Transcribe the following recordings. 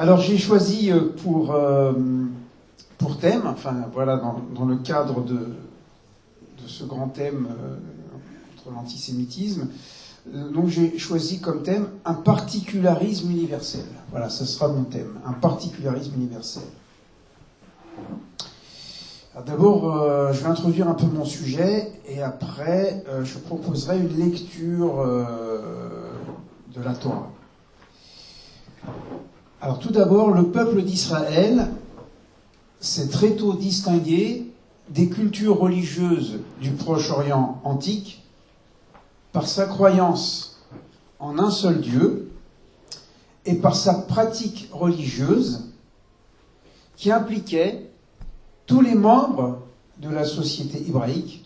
Alors j'ai choisi pour thème, enfin voilà, dans le cadre de ce grand thème contre l'antisémitisme, donc j'ai choisi comme thème un particularisme universel. Voilà, ce sera mon thème, un particularisme universel. D'abord, je vais introduire un peu mon sujet et après, je proposerai une lecture de la Torah. Alors tout d'abord, le peuple d'Israël s'est très tôt distingué des cultures religieuses du Proche-Orient antique par sa croyance en un seul Dieu et par sa pratique religieuse qui impliquait tous les membres de la société hébraïque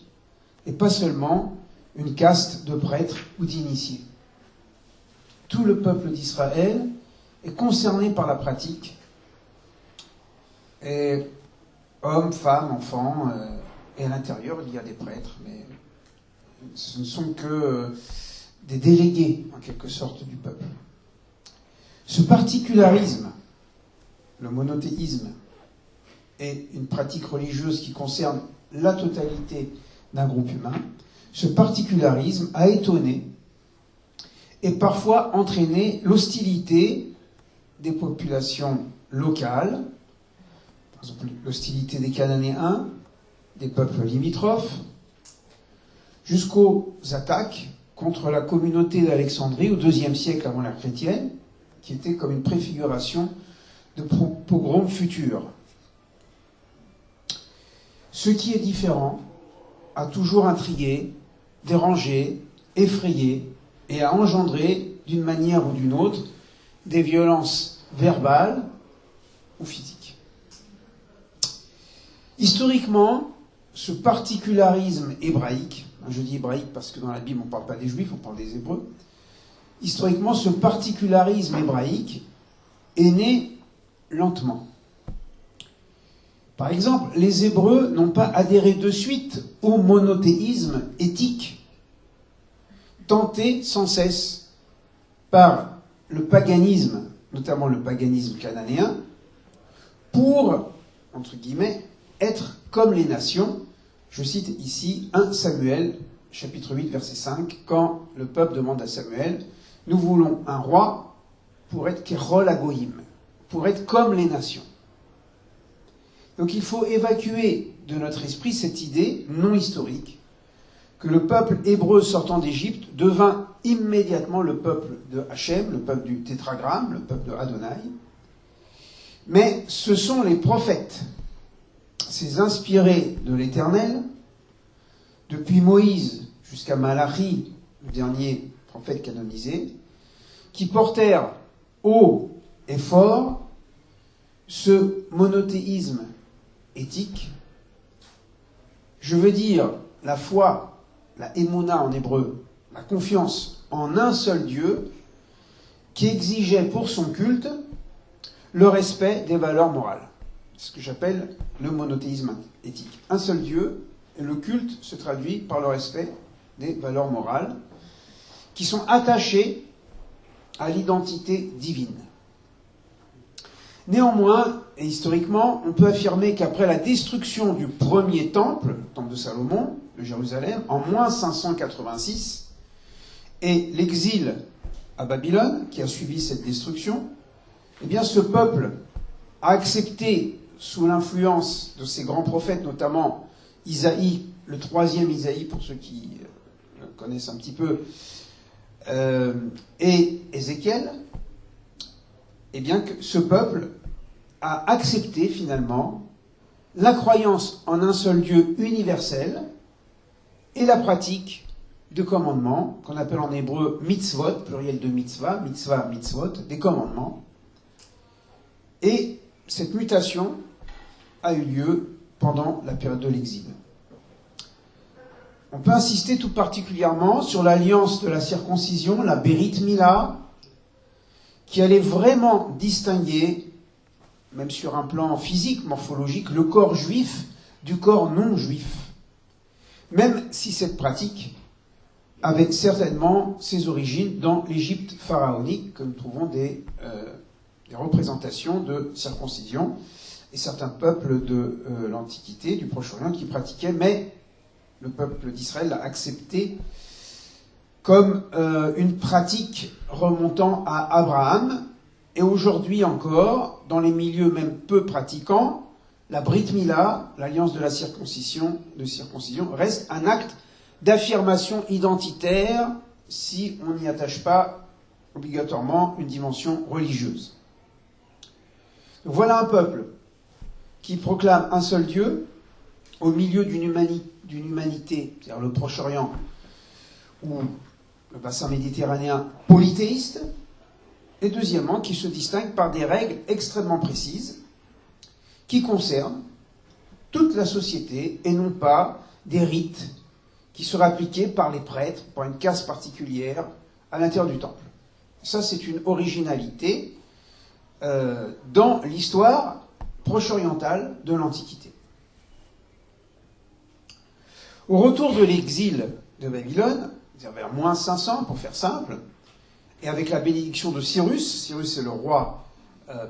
et pas seulement une caste de prêtres ou d'initiés. Tout le peuple d'Israël est concerné par la pratique, et hommes, femmes, enfants, et à l'intérieur il y a des prêtres, mais ce ne sont que des délégués en quelque sorte du peuple. Ce particularisme, le monothéisme, est une pratique religieuse qui concerne la totalité d'un groupe humain. Ce particularisme a étonné et parfois entraîné l'hostilité des populations locales, par exemple l'hostilité des Cananéens, des peuples limitrophes, jusqu'aux attaques contre la communauté d'Alexandrie au IIe siècle avant l'ère chrétienne, qui était comme une préfiguration de pogroms futurs. Ce qui est différent a toujours intrigué, dérangé, effrayé et a engendré, d'une manière ou d'une autre, des violences verbales ou physiques. Historiquement, ce particularisme hébraïque, je dis hébraïque parce que dans la Bible on ne parle pas des Juifs, on parle des Hébreux, historiquement ce particularisme hébraïque est né lentement. Par exemple, les Hébreux n'ont pas adhéré de suite au monothéisme éthique, tenté sans cesse par le paganisme, notamment le paganisme cananéen, pour, entre guillemets, être comme les nations. Je cite ici 1 Samuel, chapitre 8, verset 5, quand le peuple demande à Samuel, « Nous voulons un roi pour être Kérol Agoïm, pour être comme les nations. » Donc il faut évacuer de notre esprit cette idée non historique que le peuple hébreu sortant d'Égypte devint immédiatement le peuple de Hachem, le peuple du tétragramme, le peuple de Adonai. Mais ce sont les prophètes, ces inspirés de l'Éternel, depuis Moïse jusqu'à Malachi, le dernier prophète canonisé, qui portèrent haut et fort ce monothéisme éthique. Je veux dire la foi, la émouna en hébreu, la confiance en un seul Dieu qui exigeait pour son culte le respect des valeurs morales. C'est ce que j'appelle le monothéisme éthique. Un seul Dieu, et le culte se traduit par le respect des valeurs morales qui sont attachées à l'identité divine. Néanmoins, et historiquement, on peut affirmer qu'après la destruction du premier temple, le temple de Salomon, de Jérusalem, en moins 586, et l'exil à Babylone, qui a suivi cette destruction, eh bien ce peuple a accepté, sous l'influence de ces grands prophètes, notamment Isaïe, le troisième Isaïe, pour ceux qui connaissent un petit peu, et Ézéchiel, eh bien que ce peuple a accepté finalement la croyance en un seul Dieu universel et la pratique de commandements, qu'on appelle en hébreu mitzvot, pluriel de mitzvah, mitzvah, mitzvot, des commandements. Et cette mutation a eu lieu pendant la période de l'exil. On peut insister tout particulièrement sur l'alliance de la circoncision, la Brit Mila, qui allait vraiment distinguer, même sur un plan physique, morphologique, le corps juif du corps non juif. Même si cette pratique avait certainement ses origines dans l'Égypte pharaonique, que nous trouvons des des représentations de circoncision, et certains peuples de l'Antiquité, du Proche-Orient, qui pratiquaient, mais le peuple d'Israël l'a accepté comme une pratique remontant à Abraham, et aujourd'hui encore, dans les milieux même peu pratiquants, la Brit Mila, l'alliance de la circoncision, reste un acte d'affirmation identitaire si on n'y attache pas obligatoirement une dimension religieuse. Donc voilà un peuple qui proclame un seul Dieu au milieu d'une humanité, c'est-à-dire le Proche-Orient ou le bassin méditerranéen polythéiste, et deuxièmement qui se distingue par des règles extrêmement précises qui concernent toute la société et non pas des rites qui seraient appliqués par les prêtres, par une caste particulière, à l'intérieur du temple. Ça, c'est une originalité dans l'histoire proche-orientale de l'Antiquité. Au retour de l'exil de Babylone, vers moins 500 pour faire simple, et avec la bénédiction de Cyrus c'est le roi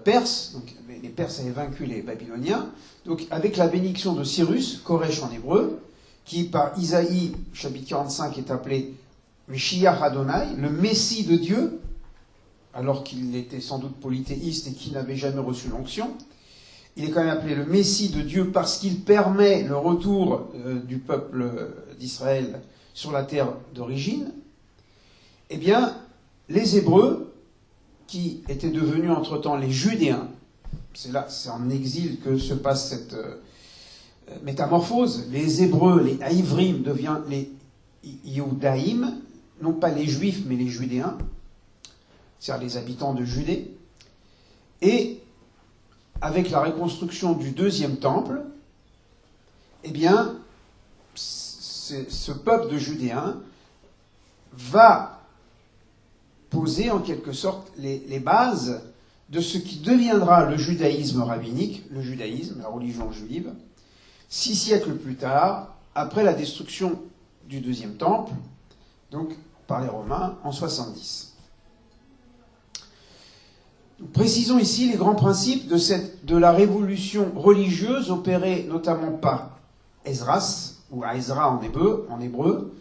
perse, donc les Perses avaient vaincu les Babyloniens, donc avec la bénédiction de Cyrus, Koresh en hébreu, qui par Isaïe, chapitre 45, est appelé Meshiach Adonai, le Messie de Dieu, alors qu'il était sans doute polythéiste et qu'il n'avait jamais reçu l'onction. Il est quand même appelé le Messie de Dieu parce qu'il permet le retour du peuple d'Israël sur la terre d'origine. Eh bien, les Hébreux, qui étaient devenus entre-temps les Judéens, c'est en exil que se passe cette métamorphose. Les Hébreux, les Haïvrim, deviennent les Yehudaïm, non pas les Juifs, mais les Judéens, c'est-à-dire les habitants de Judée. Et avec la reconstruction du deuxième temple, eh bien, ce peuple de Judéens va poser en quelque sorte les bases de ce qui deviendra le judaïsme rabbinique, le judaïsme, la religion juive, 6 siècles plus tard, après la destruction du deuxième temple, donc par les Romains, en 70. Nous précisons ici les grands principes de la révolution religieuse opérée notamment par Esdras, ou Ezra en hébreu,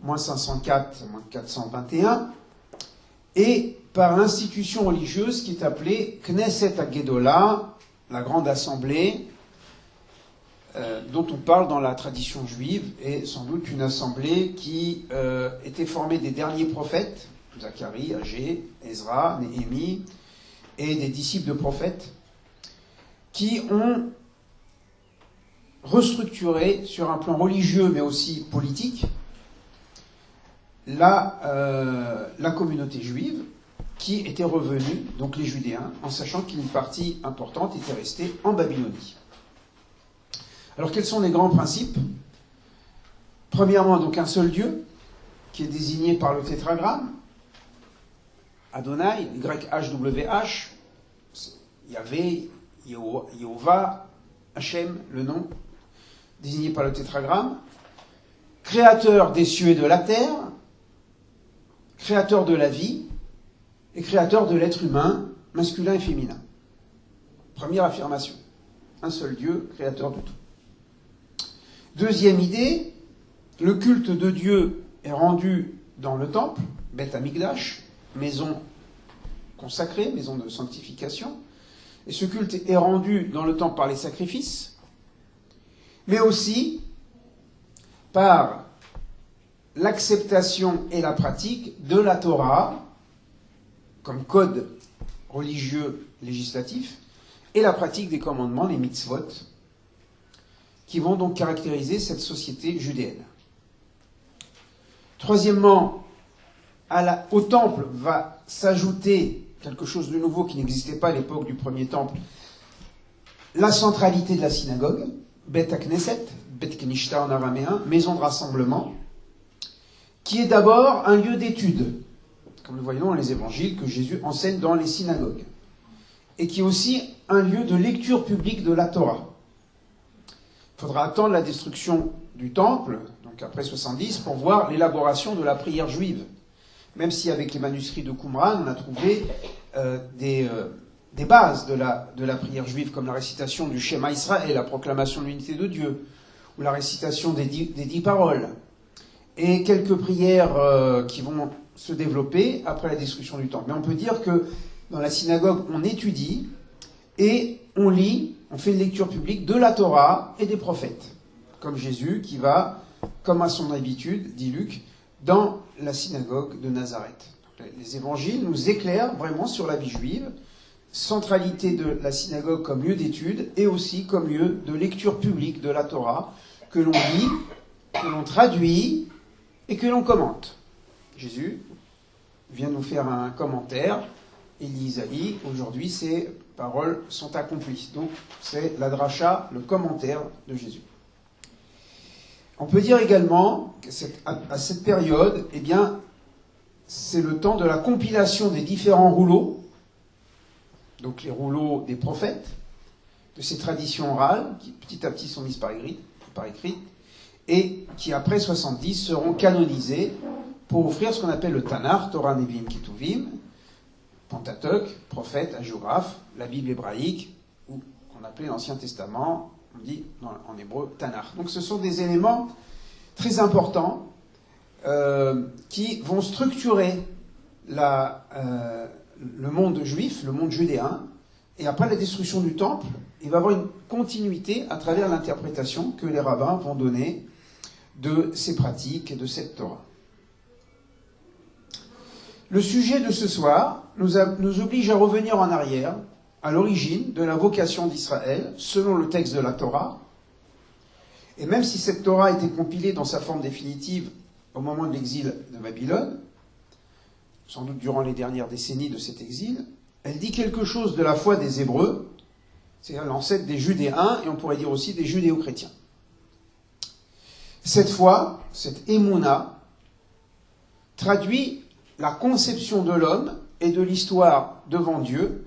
moins 504, moins 421, et par l'institution religieuse qui est appelée Knesset HaGedolah, la grande assemblée, dont on parle dans la tradition juive, et sans doute une assemblée qui était formée des derniers prophètes, Zacharie, Agé, Ezra, Néhémie, et des disciples de prophètes, qui ont restructuré sur un plan religieux mais aussi politique la communauté juive qui était revenue, donc les Judéens, en sachant qu'une partie importante était restée en Babylonie. Alors quels sont les grands principes? Premièrement, donc un seul Dieu, qui est désigné par le tétragramme, Adonai, YHWH, Yahvé, Yehovah, Hachem, le nom, désigné par le tétragramme, créateur des cieux et de la terre, créateur de la vie, et créateur de l'être humain, masculin et féminin. Première affirmation. Un seul Dieu, créateur de tout. Deuxième idée, le culte de Dieu est rendu dans le temple, Beth Amikdash, maison consacrée, maison de sanctification. Et ce culte est rendu dans le temple par les sacrifices, mais aussi par l'acceptation et la pratique de la Torah comme code religieux législatif et la pratique des commandements, les mitzvot, qui vont donc caractériser cette société judéenne. Troisièmement, au temple va s'ajouter quelque chose de nouveau qui n'existait pas à l'époque du premier temple, la centralité de la synagogue, Bet HaKnesset, Bet Knishta en araméen, maison de rassemblement, qui est d'abord un lieu d'étude, comme nous voyons dans les évangiles que Jésus enseigne dans les synagogues, et qui est aussi un lieu de lecture publique de la Torah. Il faudra attendre la destruction du temple, donc après 70, pour voir l'élaboration de la prière juive. Même si avec les manuscrits de Qumran, on a trouvé des des bases de la prière juive, comme la récitation du Shema Israël, la proclamation de l'unité de Dieu, ou la récitation des 10 paroles, et quelques prières qui vont se développer après la destruction du temple. Mais on peut dire que dans la synagogue, on étudie et on lit, on fait une lecture publique de la Torah et des prophètes, comme Jésus qui va, comme à son habitude, dit Luc, dans la synagogue de Nazareth. Les évangiles nous éclairent vraiment sur la vie juive, centralité de la synagogue comme lieu d'étude et aussi comme lieu de lecture publique de la Torah que l'on lit, que l'on traduit et que l'on commente. Jésus vient nous faire un commentaire. Élie Isaïe, aujourd'hui ces paroles sont accomplies. Donc c'est la dracha, le commentaire de Jésus. On peut dire également qu'à cette période, eh bien, c'est le temps de la compilation des différents rouleaux, donc les rouleaux des prophètes, de ces traditions orales, qui petit à petit sont mises par écrit, et qui après 70 seront canonisés pour offrir ce qu'on appelle le Tanakh, Torah, Nevi'im, Ketuvim, Pentateuque, prophète, hagiographe, la Bible hébraïque, ou qu'on appelait l'Ancien Testament, on dit en hébreu Tanakh. Donc ce sont des éléments très importants qui vont structurer le monde juif, le monde judéen, et après la destruction du temple, il va y avoir une continuité à travers l'interprétation que les rabbins vont donner de ces pratiques et de cette Torah. Le sujet de ce soir nous oblige à revenir en arrière, à l'origine de la vocation d'Israël, selon le texte de la Torah. Et même si cette Torah a été compilée dans sa forme définitive au moment de l'exil de Babylone, sans doute durant les dernières décennies de cet exil, elle dit quelque chose de la foi des Hébreux, c'est-à-dire l'ancêtre des Judéens, et on pourrait dire aussi des Judéo-chrétiens. Cette foi, cette émouna, traduit la conception de l'homme et de l'histoire devant Dieu,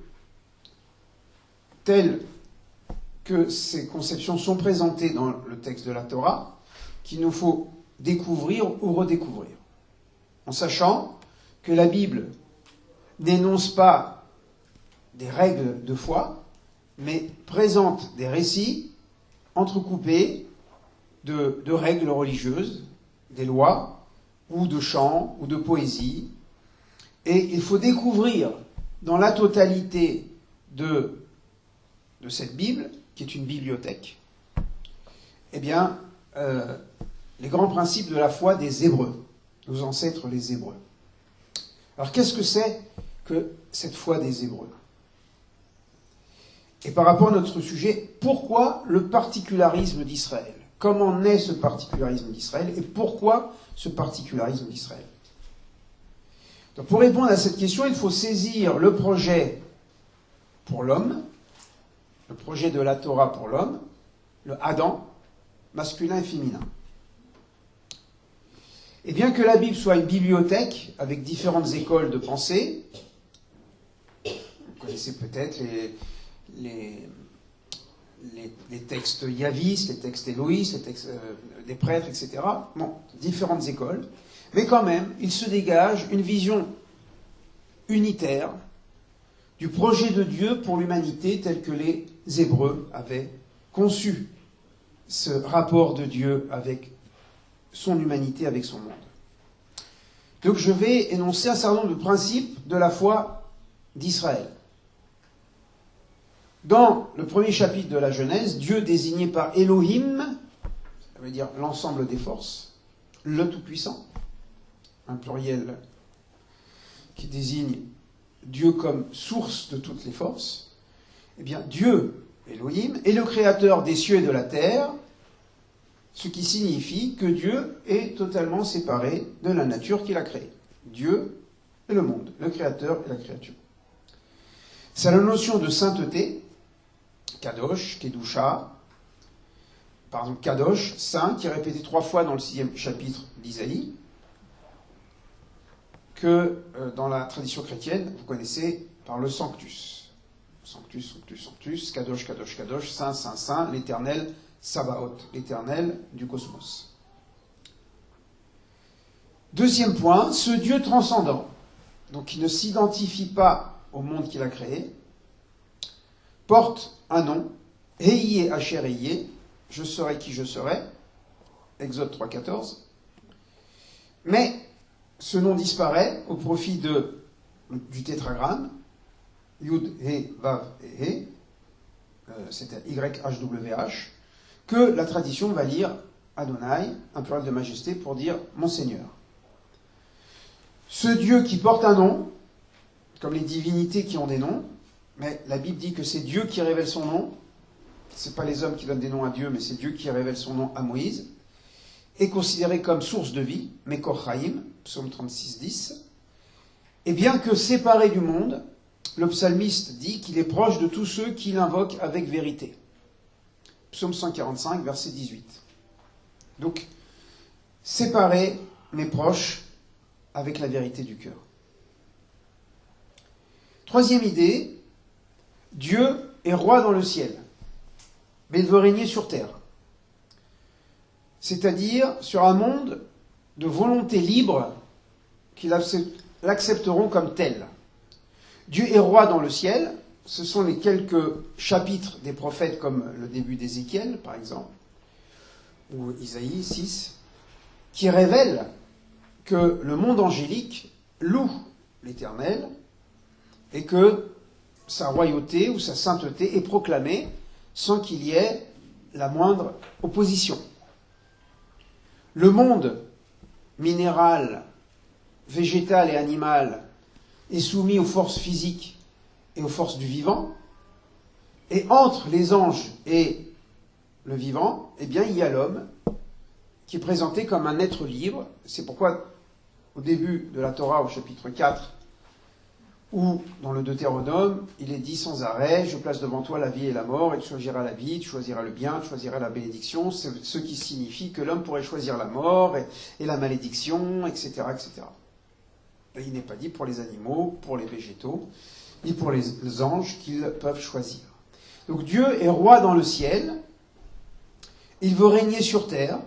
telle que ces conceptions sont présentées dans le texte de la Torah, qu'il nous faut découvrir ou redécouvrir, en sachant que la Bible n'énonce pas des règles de foi, mais présente des récits entrecoupés de règles religieuses, des lois, ou de chants, ou de poésie. Et il faut découvrir dans la totalité de cette Bible, qui est une bibliothèque, eh bien, les grands principes de la foi des Hébreux, nos ancêtres les Hébreux. Alors qu'est-ce que c'est que cette foi des Hébreux? Et par rapport à notre sujet, pourquoi le particularisme d'Israël? Comment naît ce particularisme d'Israël et pourquoi ce particularisme d'Israël? Donc pour répondre à cette question, il faut saisir le projet pour l'homme, le projet de la Torah pour l'homme, le Adam, masculin et féminin. Et bien que la Bible soit une bibliothèque avec différentes écoles de pensée, vous connaissez peut-être les textes yavistes, les textes éloïstes, les textes des prêtres, etc. Bon, différentes écoles. Mais quand même, il se dégage une vision unitaire du projet de Dieu pour l'humanité tel que les Hébreux avaient conçu ce rapport de Dieu avec son humanité, avec son monde. Donc je vais énoncer un certain nombre de principes de la foi d'Israël. Dans le premier chapitre de la Genèse, Dieu désigné par Elohim, ça veut dire l'ensemble des forces, le Tout-Puissant, un pluriel qui désigne Dieu comme source de toutes les forces, eh bien Dieu, Elohim, est le créateur des cieux et de la terre, ce qui signifie que Dieu est totalement séparé de la nature qu'il a créée. Dieu et le monde, le créateur et la créature. C'est la notion de sainteté, Kadosh, Kedusha, par exemple Kadosh, saint, qui est répété 3 fois dans le 6e chapitre d'Isaïe, que dans la tradition chrétienne, vous connaissez par le Sanctus. Sanctus, Sanctus, Sanctus, Kadosh, Kadosh, Kadosh, Saint, Saint, Saint, l'Éternel, Sabaoth, l'Éternel du cosmos. Deuxième point, ce Dieu transcendant, donc qui ne s'identifie pas au monde qu'il a créé, porte un nom, Heye Asher Heye, je serai qui je serai, Exode 3,14. Mais ce nom disparaît au profit du tétragramme, Yud, He, Vav et He, c'était YHWH, que la tradition va lire Adonai, un pluriel de majesté, pour dire mon Seigneur. Ce Dieu qui porte un nom, comme les divinités qui ont des noms, mais la Bible dit que c'est Dieu qui révèle son nom, c'est pas les hommes qui donnent des noms à Dieu, mais c'est Dieu qui révèle son nom à Moïse, est considéré comme source de vie, Mekor Chaim, psaume 36, 10, et bien que séparé du monde, le psalmiste dit qu'il est proche de tous ceux qui l'invoquent avec vérité. Psaume 145, verset 18. Donc, séparé, mais proche, avec la vérité du cœur. Troisième idée, Dieu est roi dans le ciel, mais il veut régner sur terre. C'est-à-dire sur un monde de volonté libre qui l'accepteront comme tel. Dieu est roi dans le ciel, ce sont les quelques chapitres des prophètes comme le début d'Ézéchiel, par exemple, ou Isaïe 6, qui révèlent que le monde angélique loue l'Éternel et que sa royauté ou sa sainteté est proclamée sans qu'il y ait la moindre opposition. Le monde minéral, végétal et animal est soumis aux forces physiques et aux forces du vivant, et entre les anges et le vivant, eh bien, il y a l'homme qui est présenté comme un être libre. C'est pourquoi, au début de la Torah, au chapitre 4, ou dans le Deutéronome, il est dit sans arrêt, je place devant toi la vie et la mort, et tu choisiras la vie, tu choisiras le bien, tu choisiras la bénédiction, ce qui signifie que l'homme pourrait choisir la mort et la malédiction, etc., etc. Et il n'est pas dit pour les animaux, pour les végétaux, ni pour les anges qu'ils peuvent choisir. Donc Dieu est roi dans le ciel, il veut régner sur terre,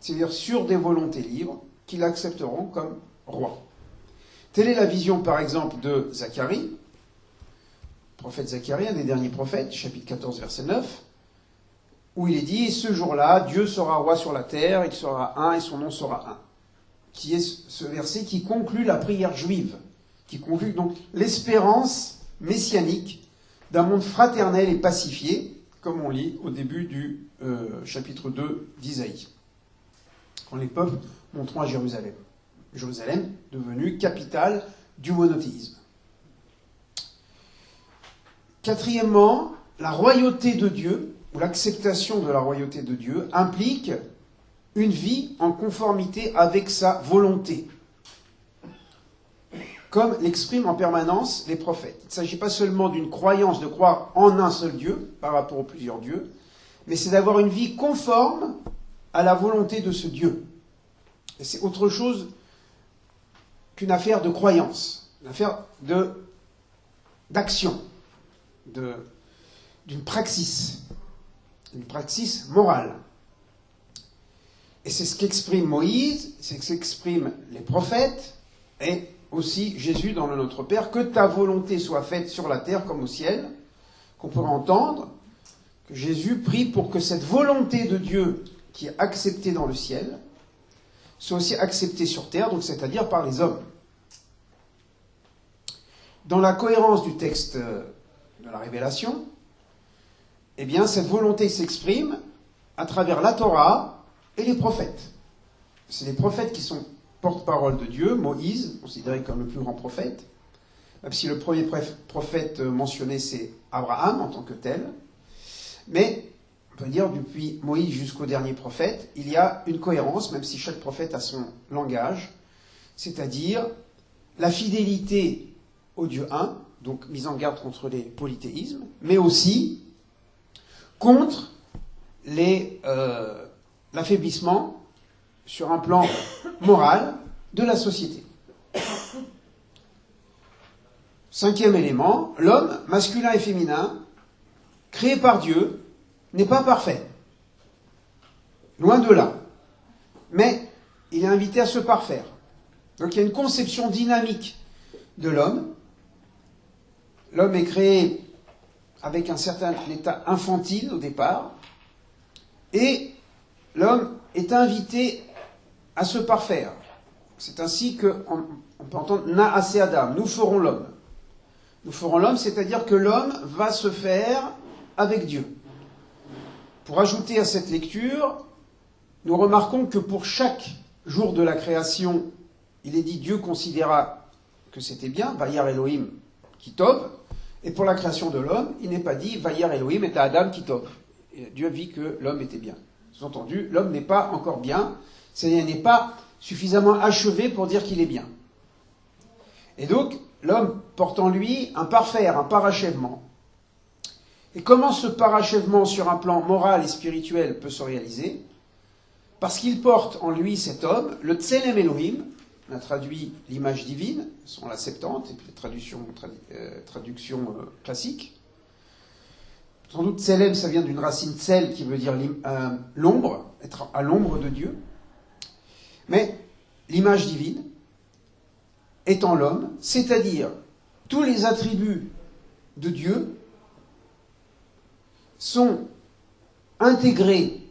c'est-à-dire sur des volontés libres qui l'accepteront comme roi. Telle est la vision, par exemple, de Zacharie, prophète Zacharie, un des derniers prophètes, chapitre 14, verset 9, où il est dit « Ce jour-là, Dieu sera roi sur la terre, il sera un et son nom sera un », qui est ce verset qui conclut la prière juive, qui conclut donc l'espérance messianique d'un monde fraternel et pacifié, comme on lit au début du chapitre 2 d'Isaïe, quand les peuples monteront à Jérusalem. Jérusalem devenue capitale du monothéisme. Quatrièmement, la royauté de Dieu, ou l'acceptation de la royauté de Dieu, implique une vie en conformité avec sa volonté, comme l'expriment en permanence les prophètes. Il ne s'agit pas seulement d'une croyance, de croire en un seul Dieu, par rapport aux plusieurs dieux, mais c'est d'avoir une vie conforme à la volonté de ce Dieu. Et c'est autre chose qu'une affaire de croyance, une affaire d'action, d'une praxis morale. Et c'est ce qu'exprime Moïse, c'est ce qu'expriment les prophètes, et aussi Jésus dans le Notre Père, que ta volonté soit faite sur la terre comme au ciel, qu'on pourrait entendre que Jésus prie pour que cette volonté de Dieu qui est acceptée dans le ciel soit aussi acceptée sur terre, donc c'est-à-dire par les hommes. Dans la cohérence du texte de la Révélation, eh bien, cette volonté s'exprime à travers la Torah et les prophètes. C'est les prophètes qui sont porte-parole de Dieu, Moïse, considéré comme le plus grand prophète, même si le premier prophète mentionné, c'est Abraham en tant que tel. Mais, on peut dire, depuis Moïse jusqu'au dernier prophète, il y a une cohérence, même si chaque prophète a son langage, c'est-à-dire la fidélité au Dieu un, donc mise en garde contre les polythéismes, mais aussi contre l'affaiblissement sur un plan moral de la société. Cinquième élément, l'homme, masculin et féminin, créé par Dieu, n'est pas parfait. Loin de là. Mais il est invité à se parfaire. Donc il y a une conception dynamique de l'homme. L'homme est créé avec un certain état infantile au départ, et l'homme est invité à se parfaire. C'est ainsi qu'on peut entendre « Na'aseh Adam », nous ferons l'homme. Nous ferons l'homme, c'est-à-dire que l'homme va se faire avec Dieu. Pour ajouter à cette lecture, nous remarquons que pour chaque jour de la création, il est dit Dieu considéra que c'était bien, Vayar Elohim Kitov, et pour la création de l'homme, il n'est pas dit Vayar Elohim et Adam Kitov. Et Dieu vit que l'homme était bien. Sous-entendu, l'homme n'est pas encore bien, c'est-à-dire n'est pas suffisamment achevé pour dire qu'il est bien. Et donc, l'homme porte en lui un parfaire, un parachèvement. Et comment ce parachèvement sur un plan moral et spirituel peut se réaliser? Parce qu'il porte en lui, cet homme, le Tselem Elohim, on a traduit l'image divine, sont la Septante, et puis les traductions classiques. Sans doute, Tselem, ça vient d'une racine tsel, qui veut dire l'ombre, être à l'ombre de Dieu. Mais l'image divine est en l'homme, c'est-à-dire tous les attributs de Dieu sont intégrés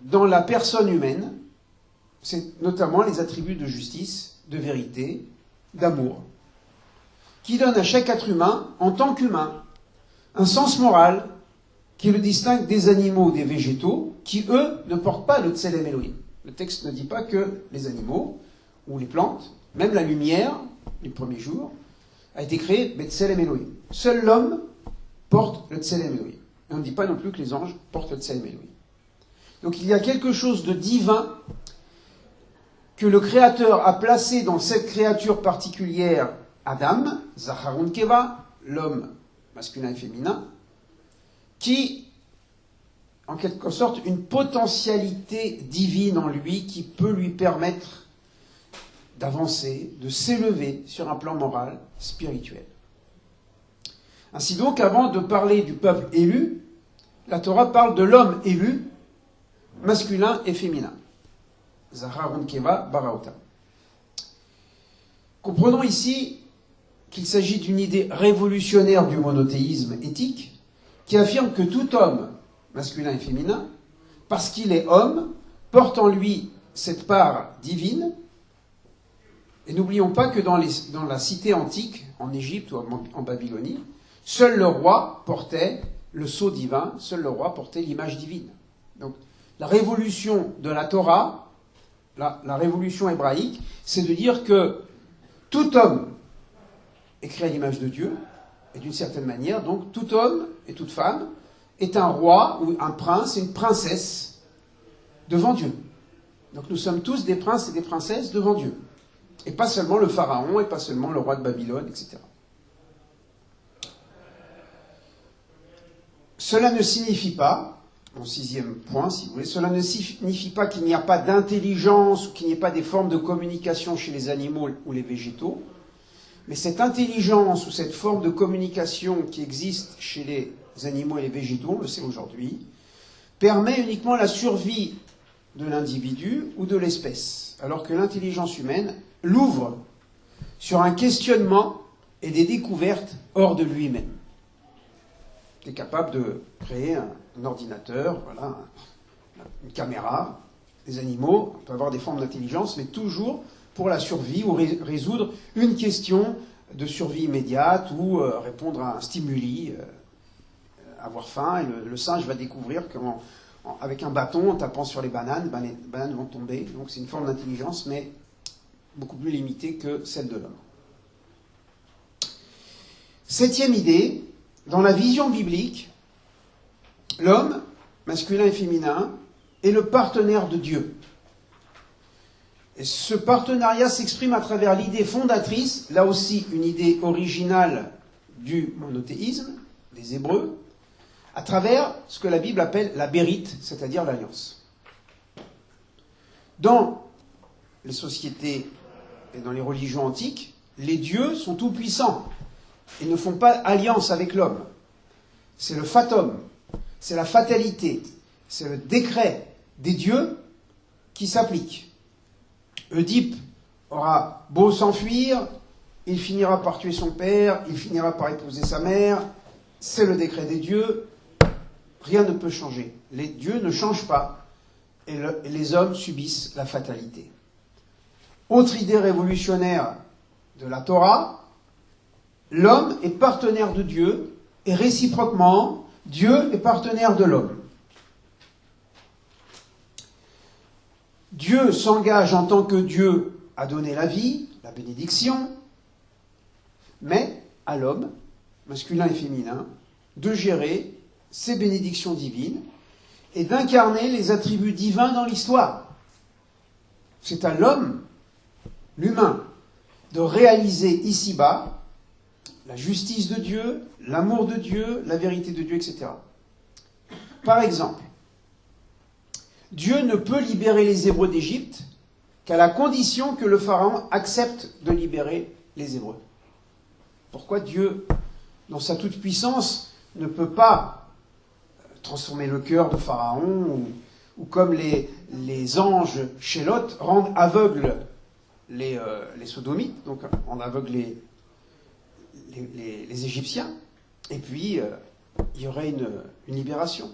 dans la personne humaine, c'est notamment les attributs de justice, de vérité, d'amour, qui donnent à chaque être humain, en tant qu'humain, un sens moral qui le distingue des animaux, des végétaux, qui, eux, ne portent pas le Tselem Elohim. Le texte ne dit pas que les animaux, ou les plantes, même la lumière du premier jour, a été créée Tselem Elohim. Seul l'homme porte le Tselem Elohim. Et on ne dit pas non plus que les anges portent le Tselem Elohim. Donc il y a quelque chose de divin que le Créateur a placé dans cette créature particulière, Adam, Zacharun Keva, l'homme masculin et féminin, qui, en quelque sorte, une potentialité divine en lui qui peut lui permettre d'avancer, de s'élever sur un plan moral, spirituel. Ainsi donc, avant de parler du peuple élu, la Torah parle de l'homme élu, masculin et féminin. Zacharun Keva Baraota. Comprenons ici qu'il s'agit d'une idée révolutionnaire du monothéisme éthique qui affirme que tout homme, masculin et féminin, parce qu'il est homme, porte en lui cette part divine. Et n'oublions pas que dans la cité antique, en Égypte ou en Babylonie, seul le roi portait le sceau divin, seul le roi portait l'image divine. Donc la révolution de la Torah, la révolution hébraïque, c'est de dire que tout homme est créé à l'image de Dieu, et d'une certaine manière, donc tout homme et toute femme est un roi ou un prince et une princesse devant Dieu. Donc nous sommes tous des princes et des princesses devant Dieu. Et pas seulement le pharaon, et pas seulement le roi de Babylone, etc. Cela ne signifie pas, mon sixième point, si vous voulez, cela ne signifie pas qu'il n'y a pas d'intelligence ou qu'il n'y ait pas des formes de communication chez les animaux ou les végétaux. Mais cette intelligence ou cette forme de communication qui existe chez les animaux et les végétaux, on le sait aujourd'hui, permet uniquement la survie de l'individu ou de l'espèce, alors que l'intelligence humaine l'ouvre sur un questionnement et des découvertes hors de lui-même. Il est capable de créer un ordinateur, voilà, une caméra, des animaux, on peut avoir des formes d'intelligence, mais toujours pour la survie ou résoudre une question de survie immédiate ou répondre à un stimuli, avoir faim, et le singe va découvrir qu'avec un bâton, en tapant sur les bananes vont tomber. Donc c'est une forme d'intelligence, mais beaucoup plus limitée que celle de l'homme. Septième idée, dans la vision biblique, l'homme, masculin et féminin, est le partenaire de Dieu. Et ce partenariat s'exprime à travers l'idée fondatrice, là aussi une idée originale du monothéisme, des Hébreux, à travers ce que la Bible appelle la bérite, c'est-à-dire l'alliance. Dans les sociétés et dans les religions antiques, les dieux sont tout-puissants. Ils ne font pas alliance avec l'homme. C'est le fatum, c'est la fatalité, c'est le décret des dieux qui s'applique. Oedipe aura beau s'enfuir, il finira par tuer son père, il finira par épouser sa mère, c'est le décret des dieux, rien ne peut changer. Les dieux ne changent pas et les hommes subissent la fatalité. Autre idée révolutionnaire de la Torah, l'homme est partenaire de Dieu et réciproquement, Dieu est partenaire de l'homme. Dieu s'engage en tant que Dieu à donner la vie, la bénédiction, mais à l'homme, masculin et féminin, de gérer ces bénédictions divines et d'incarner les attributs divins dans l'histoire. C'est à l'homme, l'humain, de réaliser ici-bas la justice de Dieu, l'amour de Dieu, la vérité de Dieu, etc. Par exemple, Dieu ne peut libérer les Hébreux d'Égypte qu'à la condition que le Pharaon accepte de libérer les Hébreux. Pourquoi Dieu, dans sa toute-puissance, ne peut pas transformer le cœur de Pharaon ou comme les anges chez Lot, rendre aveugles les Sodomites, donc rendre aveugles les Égyptiens, et puis il y aurait une libération.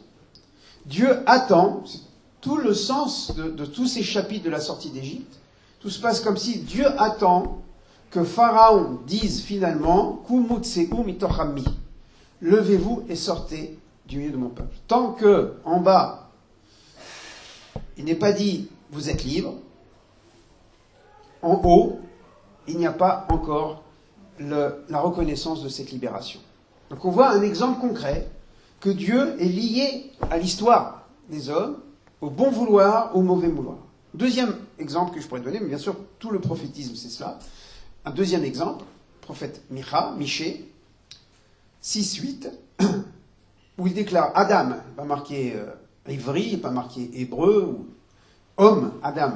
Dieu attend, c'est tout le sens de tous ces chapitres de la sortie d'Égypte, tout se passe comme si Dieu attend que Pharaon dise finalement « Kumutseu mitochami » « Levez-vous et sortez du milieu de mon peuple ». Tant que, en bas, il n'est pas dit « Vous êtes libres », en haut, il n'y a pas encore la reconnaissance de cette libération. Donc on voit un exemple concret que Dieu est lié à l'histoire des hommes, au bon vouloir, au mauvais vouloir. Deuxième exemple que je pourrais donner, mais bien sûr tout le prophétisme c'est cela. Un deuxième exemple, prophète Michée, 6-8, où il déclare Adam, pas marqué ivri, pas marqué hébreu, ou homme, Adam.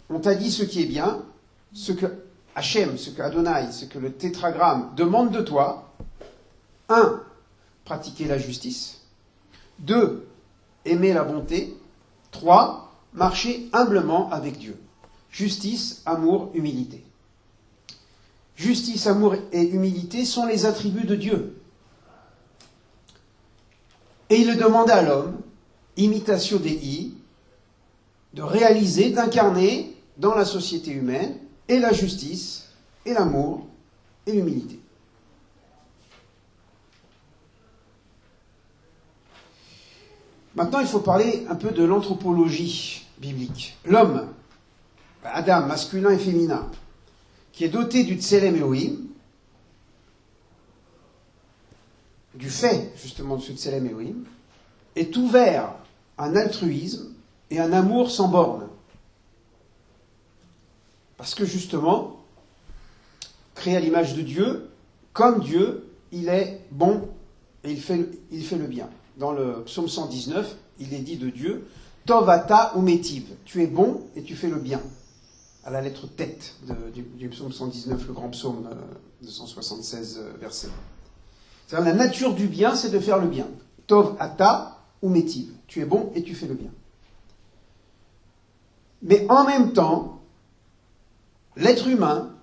On t'a dit ce qui est bien, ce que Hachem, ce que Adonai, ce que le tétragramme demande de toi. 1. Pratiquer la justice. 2. Aimer la bonté. 3. Marcher humblement avec Dieu. Justice, amour, humilité. Justice, amour et humilité sont les attributs de Dieu. Et il le demande à l'homme, imitatio Dei, de réaliser, d'incarner dans la société humaine et la justice, et l'amour, et l'humilité. Maintenant, il faut parler un peu de l'anthropologie biblique. L'homme, Adam, masculin et féminin, qui est doté du Tselem Elohim, du fait, justement, de ce Tselem Elohim, est ouvert à un altruisme et un amour sans borne. Parce que, justement, créé à l'image de Dieu, comme Dieu, il est bon et il fait le bien. Dans le psaume 119, il est dit de Dieu, « Tov ata umetiv » tu es bon et tu fais le bien. À la lettre tête du psaume 119, le grand psaume de 176 versets. C'est-à-dire la nature du bien, c'est de faire le bien. Tov ata umetiv. Tu es bon et tu fais le bien. Mais en même temps, l'être humain,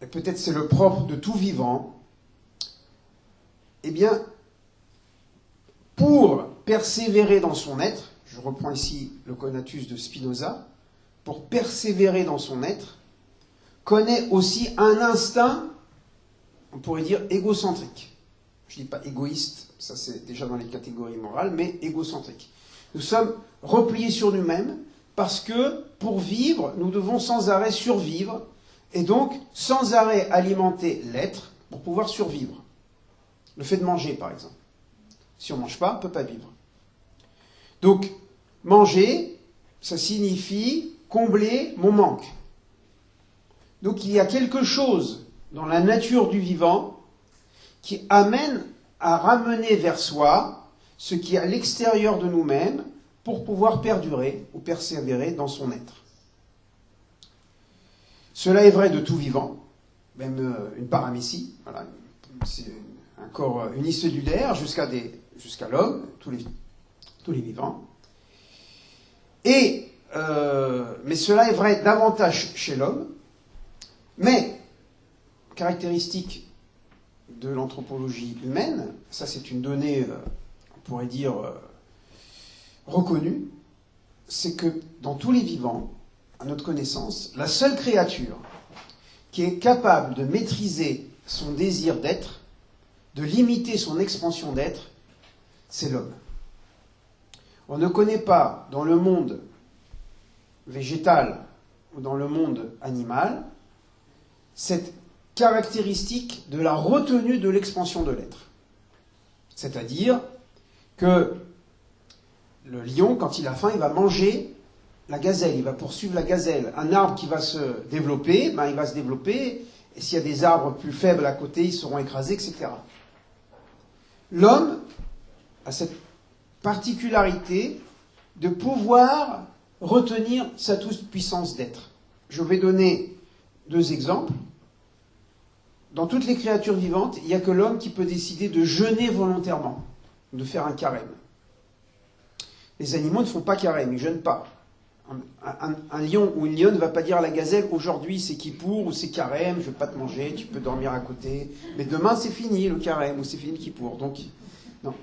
et peut-être c'est le propre de tout vivant, eh bien, pour persévérer dans son être, je reprends ici le conatus de Spinoza, pour persévérer dans son être, connaît aussi un instinct, on pourrait dire égocentrique. Je ne dis pas égoïste, ça c'est déjà dans les catégories morales, mais égocentrique. Nous sommes repliés sur nous-mêmes parce que pour vivre, nous devons sans arrêt survivre et donc sans arrêt alimenter l'être pour pouvoir survivre. Le fait de manger, par exemple. Si on ne mange pas, on ne peut pas vivre. Donc, manger, ça signifie combler mon manque. Donc il y a quelque chose dans la nature du vivant qui amène à ramener vers soi ce qui est à l'extérieur de nous-mêmes pour pouvoir perdurer ou persévérer dans son être. Cela est vrai de tout vivant, même une paramécie, voilà, c'est un corps unicellulaire jusqu'à l'homme, tous les vivants. Mais cela est vrai davantage chez l'homme, mais caractéristique de l'anthropologie humaine, ça c'est une donnée, on pourrait dire, reconnue, c'est que dans tous les vivants, à notre connaissance, la seule créature qui est capable de maîtriser son désir d'être, de limiter son expansion d'être, c'est l'homme. On ne connaît pas dans le monde végétal ou dans le monde animal cette caractéristique de la retenue de l'expansion de l'être. C'est-à-dire que le lion, quand il a faim, il va manger la gazelle, il va poursuivre la gazelle. Un arbre qui va se développer, ben, il va se développer, et s'il y a des arbres plus faibles à côté, ils seront écrasés, etc. L'homme a cette particularité de pouvoir retenir sa toute-puissance d'être. Je vais donner 2 exemples. Dans toutes les créatures vivantes, il n'y a que l'homme qui peut décider de jeûner volontairement, de faire un carême. Les animaux ne font pas carême, ils ne jeûnent pas. Un lion ou une lionne ne va pas dire à la gazelle, aujourd'hui c'est Kippour ou c'est carême, je ne vais pas te manger, tu peux dormir à côté, mais demain c'est fini le carême ou c'est fini le Kippour. Donc, non.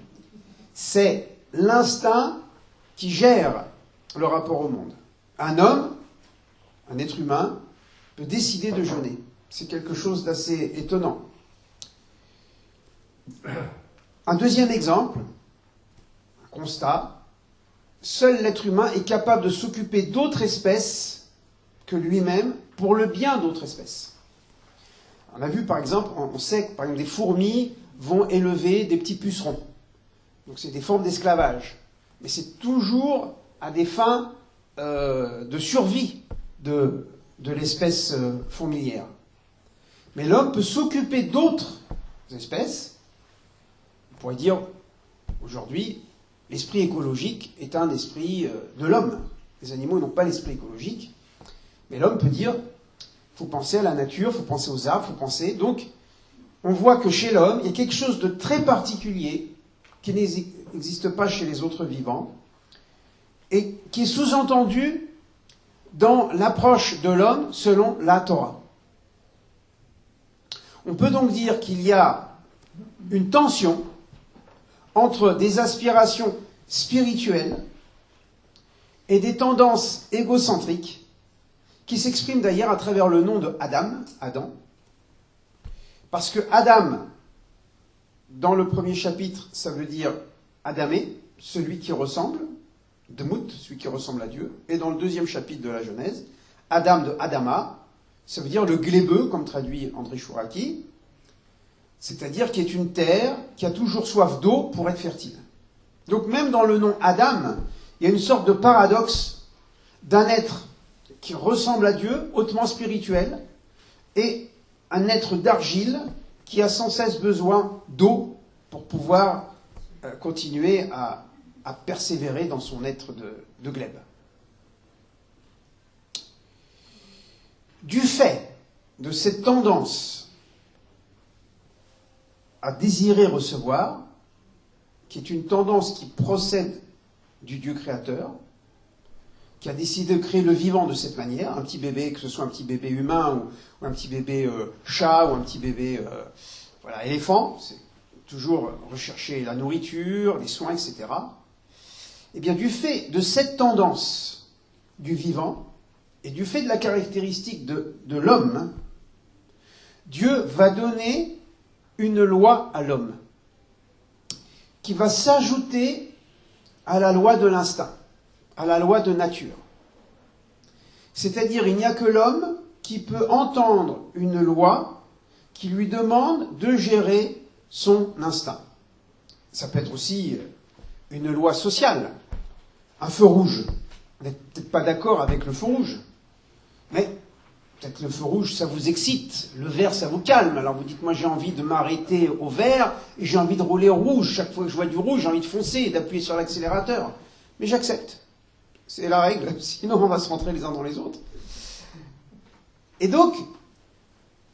C'est l'instinct qui gère le rapport au monde. Un homme, un être humain, peut décider de jeûner. C'est quelque chose d'assez étonnant. Un deuxième exemple, un constat, seul l'être humain est capable de s'occuper d'autres espèces que lui-même pour le bien d'autres espèces. On a vu par exemple, on sait que par exemple, des fourmis vont élever des petits pucerons. Donc c'est des formes d'esclavage. Mais c'est toujours à des fins de survie de l'espèce fourmilière. Mais l'homme peut s'occuper d'autres espèces. On pourrait dire, aujourd'hui, l'esprit écologique est un esprit de l'homme. Les animaux n'ont pas l'esprit écologique. Mais l'homme peut dire, il faut penser à la nature, il faut penser aux arbres, il faut penser... Donc, on voit que chez l'homme, il y a quelque chose de très particulier qui n'existe pas chez les autres vivants et qui est sous-entendu dans l'approche de l'homme selon la Torah. On peut donc dire qu'il y a une tension entre des aspirations spirituelles et des tendances égocentriques qui s'expriment d'ailleurs à travers le nom de Adam. Parce que Adam, dans le premier chapitre, ça veut dire Adamé, celui qui ressemble, Dmout, celui qui ressemble à Dieu. Et dans le deuxième chapitre de la Genèse, Adam de Adama, ça veut dire le glébeux, comme traduit André Chouraki, c'est-à-dire qui est une terre qui a toujours soif d'eau pour être fertile. Donc même dans le nom Adam, il y a une sorte de paradoxe d'un être qui ressemble à Dieu, hautement spirituel, et un être d'argile qui a sans cesse besoin d'eau pour pouvoir continuer à persévérer dans son être de glèbe. Du fait de cette tendance à désirer recevoir, qui est une tendance qui procède du Dieu créateur, qui a décidé de créer le vivant de cette manière, un petit bébé, que ce soit un petit bébé humain ou un petit bébé chat ou un petit bébé éléphant, c'est toujours rechercher la nourriture, les soins, etc. Eh bien, du fait de cette tendance du vivant, et du fait de la caractéristique de l'homme, Dieu va donner une loi à l'homme qui va s'ajouter à la loi de l'instinct, à la loi de nature. C'est-à-dire, il n'y a que l'homme qui peut entendre une loi qui lui demande de gérer son instinct. Ça peut être aussi une loi sociale, un feu rouge. Vous n'êtes peut-être pas d'accord avec le feu rouge. Mais peut-être le feu rouge, ça vous excite. Le vert, ça vous calme. Alors vous dites, moi j'ai envie de m'arrêter au vert et j'ai envie de rouler au rouge. Chaque fois que je vois du rouge, j'ai envie de foncer et d'appuyer sur l'accélérateur. Mais j'accepte. C'est la règle. Sinon, on va se rentrer les uns dans les autres. Et donc,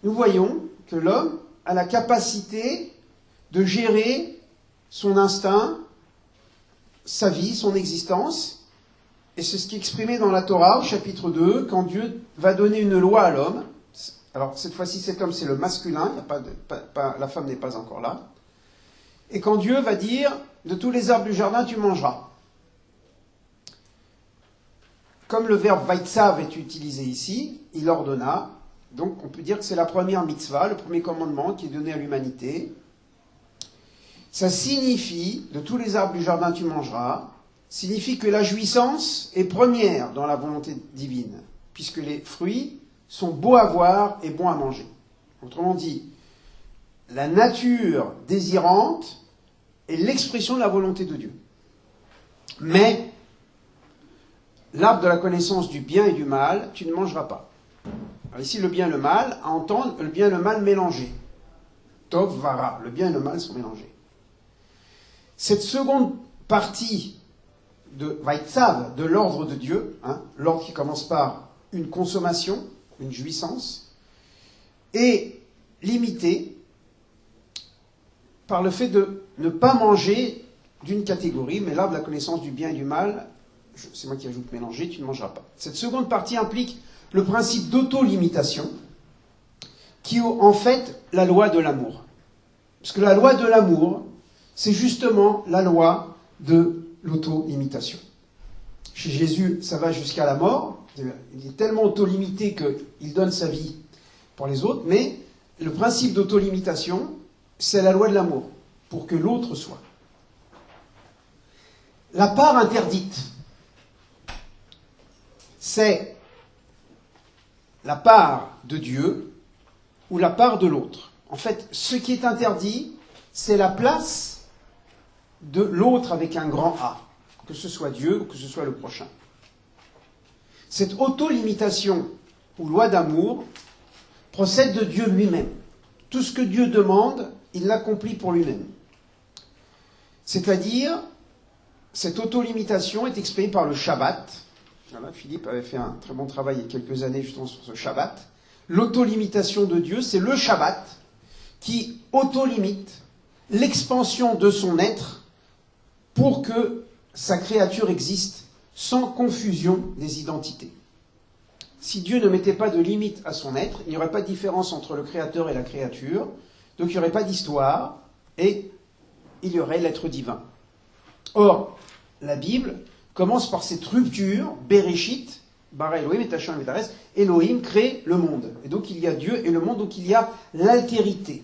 nous voyons que l'homme a la capacité de gérer son instinct, sa vie, son existence. Et c'est ce qui est exprimé dans la Torah, au chapitre 2, quand Dieu va donner une loi à l'homme, Alors cette fois-ci, cet homme, c'est le masculin, y a la femme n'est pas encore là. Et quand Dieu va dire, de tous les arbres du jardin, tu mangeras. Comme le verbe vaitsav est utilisé ici, il ordonna, donc on peut dire que c'est la première mitzvah, le premier commandement qui est donné à l'humanité. Ça signifie, de tous les arbres du jardin tu mangeras, signifie que la jouissance est première dans la volonté divine, puisque les fruits sont beaux à voir et bons à manger. Autrement dit, la nature désirante est l'expression de la volonté de Dieu. Mais l'arbre de la connaissance du bien et du mal, tu ne mangeras pas. Alors ici, le bien et le mal, à entendre, le bien et le mal mélangés. Tov, vara, le bien et le mal sont mélangés. Cette seconde partie de Vaitzav, de l'ordre de Dieu, l'ordre qui commence par une consommation, une jouissance, est limitée par le fait de ne pas manger d'une catégorie, mais l'arbre de la connaissance du bien et du mal, c'est moi qui ajoute mélanger, tu ne mangeras pas. Cette seconde partie implique le principe d'auto-limitation, qui est en fait la loi de l'amour. Parce que la loi de l'amour, c'est justement la loi de l'auto-limitation. Chez Jésus, ça va jusqu'à la mort. Il est tellement auto-limité qu'il donne sa vie pour les autres, mais le principe d'auto-limitation, c'est la loi de l'amour, pour que l'autre soit. La part interdite, c'est la part de Dieu ou la part de l'autre. En fait, ce qui est interdit, c'est la place de l'autre avec un grand A, que ce soit Dieu ou que ce soit le prochain. Cette auto-limitation ou loi d'amour procède de Dieu lui-même. Tout ce que Dieu demande, il l'accomplit pour lui-même. C'est-à-dire, cette auto-limitation est exprimée par le Shabbat. Voilà, Philippe avait fait un très bon travail il y a quelques années justement sur ce Shabbat. L'auto-limitation de Dieu, c'est le Shabbat qui auto-limite l'expansion de son être pour que sa créature existe sans confusion des identités. Si Dieu ne mettait pas de limite à son être, il n'y aurait pas de différence entre le créateur et la créature, donc il n'y aurait pas d'histoire, et il y aurait l'être divin. Or, la Bible commence par cette rupture, Bereshit, Bara Elohim et Tachan et Metares, Elohim crée le monde. Et donc il y a Dieu et le monde, donc il y a l'altérité.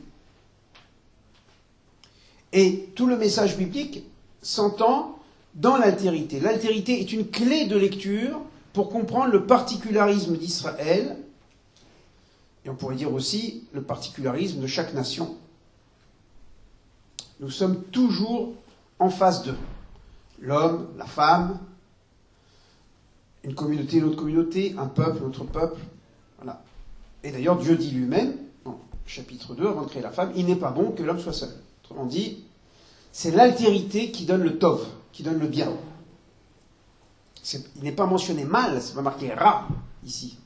Et tout le message biblique s'entend dans l'altérité. L'altérité est une clé de lecture pour comprendre le particularisme d'Israël, et on pourrait dire aussi le particularisme de chaque nation. Nous sommes toujours en face d'eux. L'homme, la femme, une communauté, une autre communauté, un peuple, un autre peuple. Voilà. Et d'ailleurs, Dieu dit lui-même, dans chapitre 2, avant de créer la femme, il n'est pas bon que l'homme soit seul. Autrement dit, c'est l'altérité qui donne le tov, qui donne le bien. Il n'est pas mentionné mal, c'est pas marqué ra ici,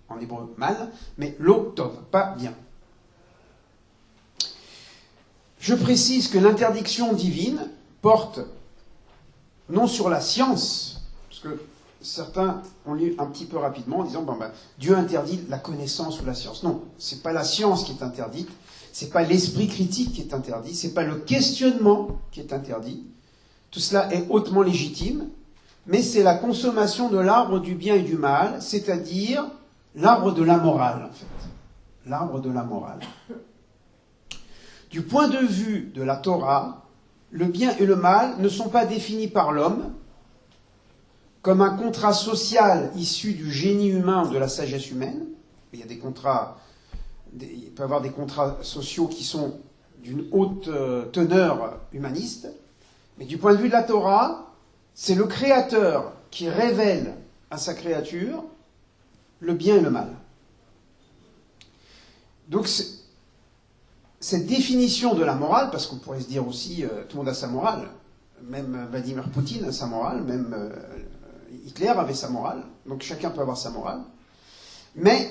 en hébreu mal, mais lo tov, pas bien. Je précise que l'interdiction divine porte non sur la science, parce que certains ont lu un petit peu rapidement en disant Dieu interdit la connaissance ou la science. Non, c'est pas la science qui est interdite, c'est pas l'esprit critique qui est interdit, c'est pas le questionnement qui est interdit. Tout cela est hautement légitime, mais c'est la consommation de l'arbre du bien et du mal, c'est-à-dire l'arbre de la morale, en fait. L'arbre de la morale. Du point de vue de la Torah, le bien et le mal ne sont pas définis par l'homme comme un contrat social issu du génie humain ou de la sagesse humaine. Il y a des contrats, il peut y avoir des contrats sociaux qui sont d'une haute teneur humaniste, mais du point de vue de la Torah, c'est le Créateur qui révèle à sa créature le bien et le mal. Donc cette définition de la morale, parce qu'on pourrait se dire aussi, tout le monde a sa morale, même Vladimir Poutine a sa morale, même Hitler avait sa morale, donc chacun peut avoir sa morale, mais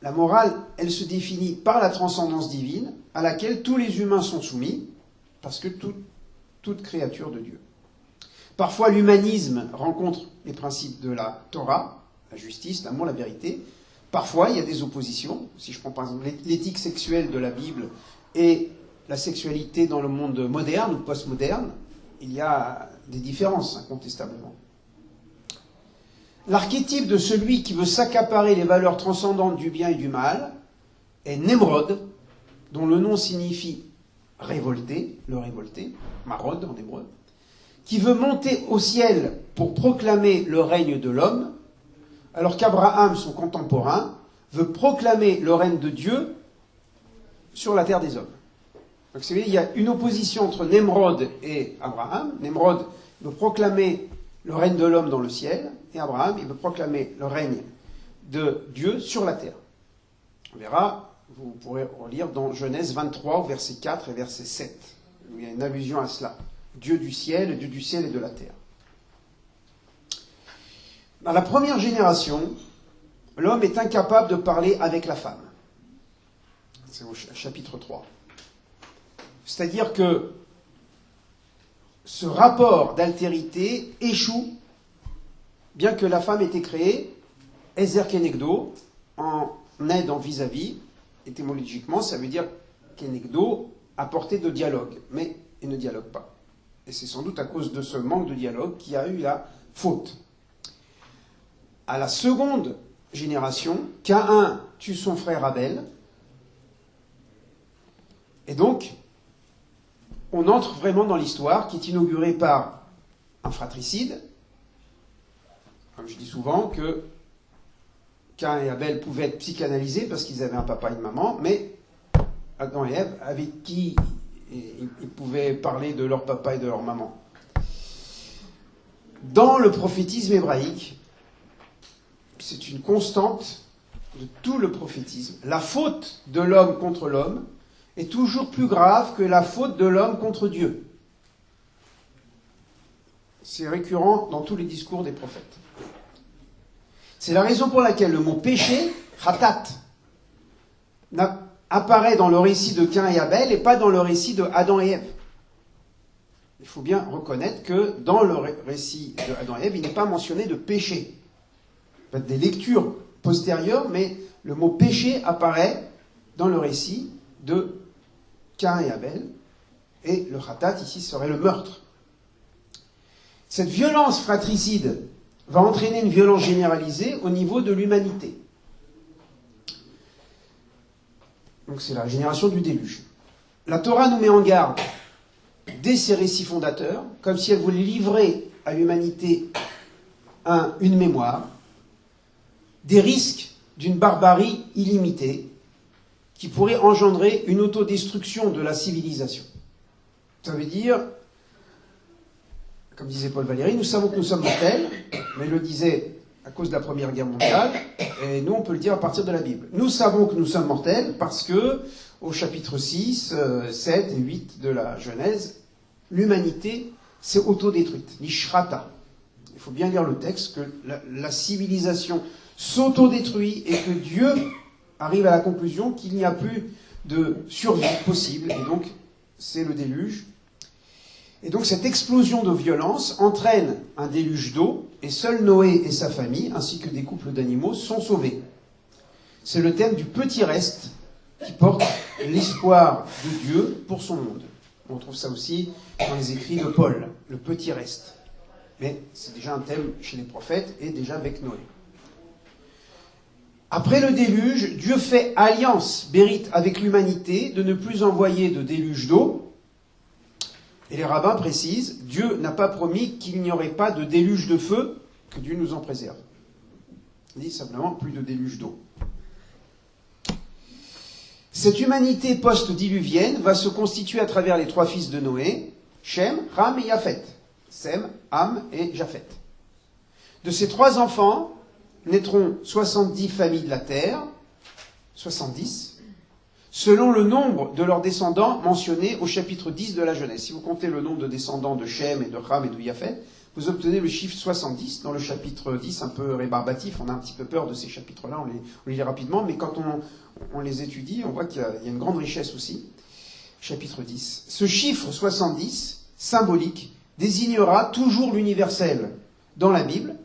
la morale, elle se définit par la transcendance divine, à laquelle tous les humains sont soumis, parce que toute créature de Dieu. Parfois, l'humanisme rencontre les principes de la Torah, la justice, l'amour, la vérité. Parfois, il y a des oppositions. Si je prends par exemple l'éthique sexuelle de la Bible et la sexualité dans le monde moderne ou postmoderne, il y a des différences, incontestablement. L'archétype de celui qui veut s'accaparer les valeurs transcendantes du bien et du mal est Nemrod, dont le nom signifie révolté, le révolté, marod en hébreu, qui veut monter au ciel pour proclamer le règne de l'homme, alors qu'Abraham, son contemporain, veut proclamer le règne de Dieu sur la terre des hommes. Donc, vous savez, il y a une opposition entre Nemrod et Abraham. Nemrod veut proclamer le règne de l'homme dans le ciel, et Abraham, il veut proclamer le règne de Dieu sur la terre. On verra, vous pourrez relire dans Genèse 23, verset 4 et verset 7, où il y a une allusion à cela. Dieu du ciel et de la terre. Dans la première génération, l'homme est incapable de parler avec la femme. C'est au chapitre 3. C'est-à-dire que ce rapport d'altérité échoue, bien que la femme ait été créée, Ezer Kenegdo, en aide, en vis-à-vis, étymologiquement, ça veut dire Kenegdo, apporter de dialogue, mais il ne dialogue pas. Et c'est sans doute à cause de ce manque de dialogue qu'il y a eu la faute. À la seconde génération, Caïn tue son frère Abel, et donc, on entre vraiment dans l'histoire qui est inaugurée par un fratricide. Comme je dis souvent que Caïn et Abel pouvaient être psychanalysés parce qu'ils avaient un papa et une maman, mais Adam et Ève, avec qui ils pouvaient parler de leur papa et de leur maman. Dans le prophétisme hébraïque, c'est une constante de tout le prophétisme. La faute de l'homme contre l'homme est toujours plus grave que la faute de l'homme contre Dieu. C'est récurrent dans tous les discours des prophètes. C'est la raison pour laquelle le mot péché, khatat, apparaît dans le récit de Caïn et Abel et pas dans le récit de Adam et Ève. Il faut bien reconnaître que dans le récit de Adam et Ève, il n'est pas mentionné de péché. Peut-être des lectures postérieures, mais le mot péché apparaît dans le récit de Caïn et Abel, et le khatat ici serait le meurtre. Cette violence fratricide va entraîner une violence généralisée au niveau de l'humanité. Donc c'est la génération du déluge. La Torah nous met en garde dès ses récits fondateurs, comme si elle voulait livrer à l'humanité une mémoire, des risques d'une barbarie illimitée qui pourrait engendrer une autodestruction de la civilisation. Ça veut dire, comme disait Paul Valéry, nous savons que nous sommes mortels, mais il le disait à cause de la Première Guerre mondiale, et nous on peut le dire à partir de la Bible. Nous savons que nous sommes mortels parce que, au chapitre 6, 7 et 8 de la Genèse, l'humanité s'est autodétruite, l'ishrata. Il faut bien lire le texte, que la civilisation s'autodétruit et que Dieu arrive à la conclusion qu'il n'y a plus de survie possible, et donc c'est le déluge. Et donc cette explosion de violence entraîne un déluge d'eau, et seul Noé et sa famille, ainsi que des couples d'animaux, sont sauvés. C'est le thème du petit reste qui porte l'espoir de Dieu pour son monde. On trouve ça aussi dans les écrits de Paul, le petit reste. Mais c'est déjà un thème chez les prophètes et déjà avec Noé. Après le déluge, Dieu fait alliance, bérite, avec l'humanité de ne plus envoyer de déluge d'eau. Et les rabbins précisent, Dieu n'a pas promis qu'il n'y aurait pas de déluge de feu, que Dieu nous en préserve. Il dit simplement plus de déluge d'eau. Cette humanité post-diluvienne va se constituer à travers les trois fils de Noé, Shem, Ham et Japhet. Sem, Ham et Japhet. De ces trois enfants naîtront 70 familles de la terre, 70, selon le nombre de leurs descendants mentionnés au chapitre 10 de la Genèse. Si vous comptez le nombre de descendants de Shem et de Ham et de Japhet, vous obtenez le chiffre 70 dans le chapitre 10, un peu rébarbatif. On a un petit peu peur de ces chapitres-là, on les lit rapidement, mais quand on les étudie, on voit qu'il y a une grande richesse aussi. Chapitre 10. Ce chiffre 70, symbolique, désignera toujours l'universel dans la Bible,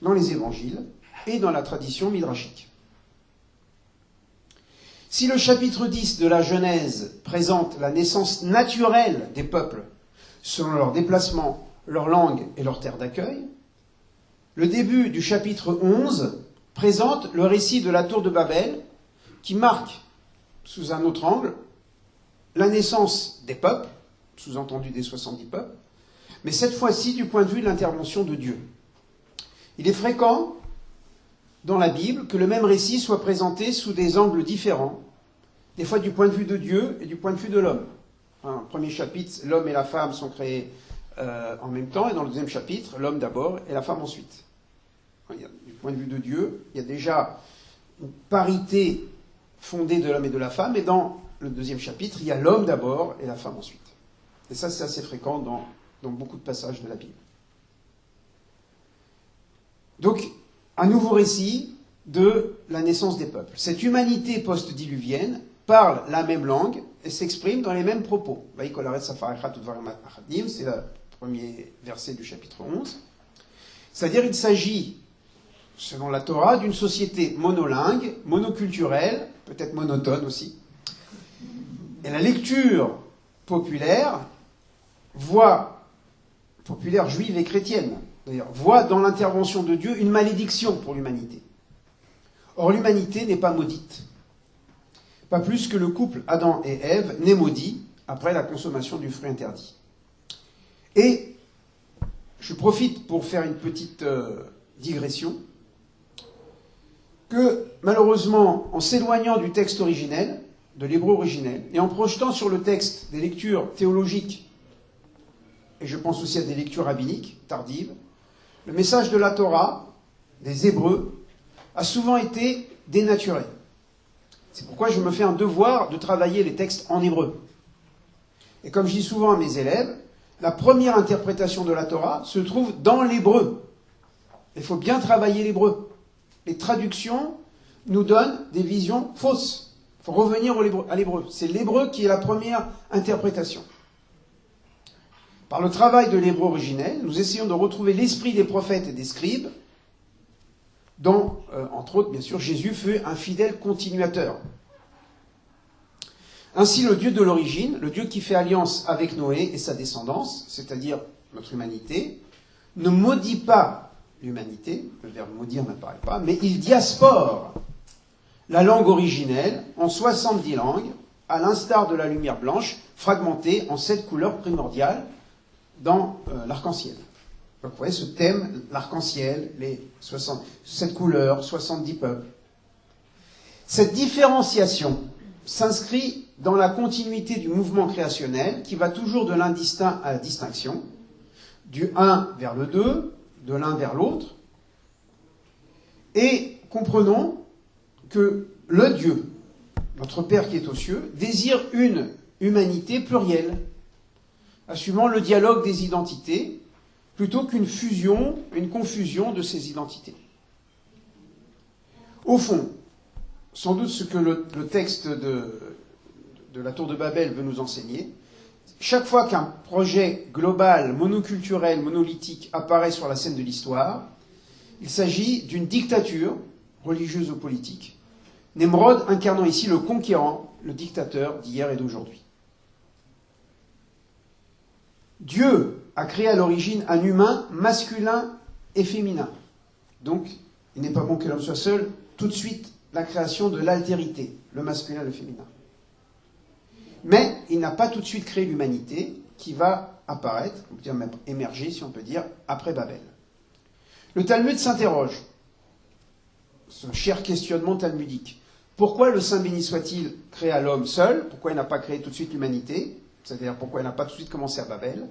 dans les évangiles et dans la tradition midrashique. Si le chapitre 10 de la Genèse présente la naissance naturelle des peuples, selon leur déplacement, leur langue et leur terre d'accueil, le début du chapitre 11 présente le récit de la tour de Babel, qui marque, sous un autre angle, la naissance des peuples, sous-entendu des 70 peuples, mais cette fois-ci du point de vue de l'intervention de Dieu. Il est fréquent dans la Bible que le même récit soit présenté sous des angles différents, des fois du point de vue de Dieu et du point de vue de l'homme. Dans le premier chapitre, l'homme et la femme sont créés en même temps, et dans le deuxième chapitre, l'homme d'abord et la femme ensuite. Du point de vue de Dieu, il y a déjà une parité fondée de l'homme et de la femme, et dans le deuxième chapitre, il y a l'homme d'abord et la femme ensuite. Et ça, c'est assez fréquent dans beaucoup de passages de la Bible. Donc, un nouveau récit de la naissance des peuples. Cette humanité post-diluvienne parle la même langue et s'exprime dans les mêmes propos. C'est le premier verset du chapitre 11. C'est-à-dire, il s'agit, selon la Torah, d'une société monolingue, monoculturelle, peut-être monotone aussi. Et la lecture populaire populaire juive et chrétienne, d'ailleurs, voit dans l'intervention de Dieu une malédiction pour l'humanité. Or, l'humanité n'est pas maudite. Pas plus que le couple Adam et Ève n'est maudit après la consommation du fruit interdit. Et je profite pour faire une petite digression, que malheureusement, en s'éloignant du texte originel, de l'hébreu originel, et en projetant sur le texte des lectures théologiques, et je pense aussi à des lectures rabbiniques tardives, le message de la Torah, des Hébreux, a souvent été dénaturé. C'est pourquoi je me fais un devoir de travailler les textes en hébreu. Et comme je dis souvent à mes élèves, la première interprétation de la Torah se trouve dans l'hébreu. Il faut bien travailler l'hébreu. Les traductions nous donnent des visions fausses. Il faut revenir à l'hébreu. C'est l'hébreu qui est la première interprétation. Par le travail de l'hébreu originel, nous essayons de retrouver l'esprit des prophètes et des scribes, dont, entre autres, bien sûr, Jésus fut un fidèle continuateur. Ainsi, le Dieu de l'origine, le Dieu qui fait alliance avec Noé et sa descendance, c'est-à-dire notre humanité, ne maudit pas l'humanité, le verbe maudire n'apparaît pas, mais il diaspore la langue originelle en 70 langues, à l'instar de la lumière blanche, fragmentée en 7 couleurs primordiales dans l'arc-en-ciel. Donc vous voyez ce thème, l'arc-en-ciel, les 7 couleurs, 70 peuples. Cette différenciation s'inscrit dans la continuité du mouvement créationnel qui va toujours de l'indistinct à la distinction, du un vers le deux, de l'un vers l'autre. Et comprenons que le Dieu, notre Père qui est aux cieux, désire une humanité plurielle, assumant le dialogue des identités, plutôt qu'une fusion, une confusion de ces identités. Au fond, sans doute ce que le texte de la Tour de Babel veut nous enseigner, chaque fois qu'un projet global, monoculturel, monolithique apparaît sur la scène de l'histoire, il s'agit d'une dictature, religieuse ou politique, Nemrod incarnant ici le conquérant, le dictateur d'hier et d'aujourd'hui. Dieu a créé à l'origine un humain masculin et féminin. Donc, il n'est pas bon que l'homme soit seul. Tout de suite, la création de l'altérité, le masculin et le féminin. Mais il n'a pas tout de suite créé l'humanité qui va apparaître, on peut dire même émerger, si on peut dire, après Babel. Le Talmud s'interroge, ce cher questionnement talmudique. Pourquoi le Saint béni soit-il créa l'homme seul? Pourquoi il n'a pas créé tout de suite l'humanité? C'est-à-dire pourquoi il n'a pas tout de suite commencé à Babel?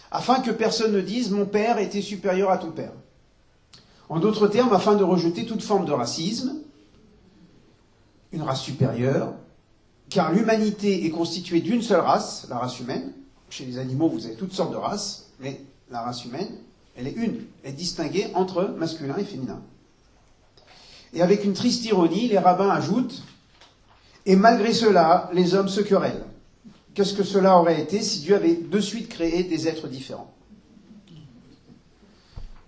Afin que personne ne dise « mon père était supérieur à ton père ». En d'autres termes, afin de rejeter toute forme de racisme, une race supérieure, car l'humanité est constituée d'une seule race, la race humaine. Chez les animaux, vous avez toutes sortes de races, mais la race humaine, elle est une, elle est distinguée entre masculin et féminin. Et avec une triste ironie, les rabbins ajoutent « et malgré cela, les hommes se querellent ». Qu'est-ce que cela aurait été si Dieu avait de suite créé des êtres différents?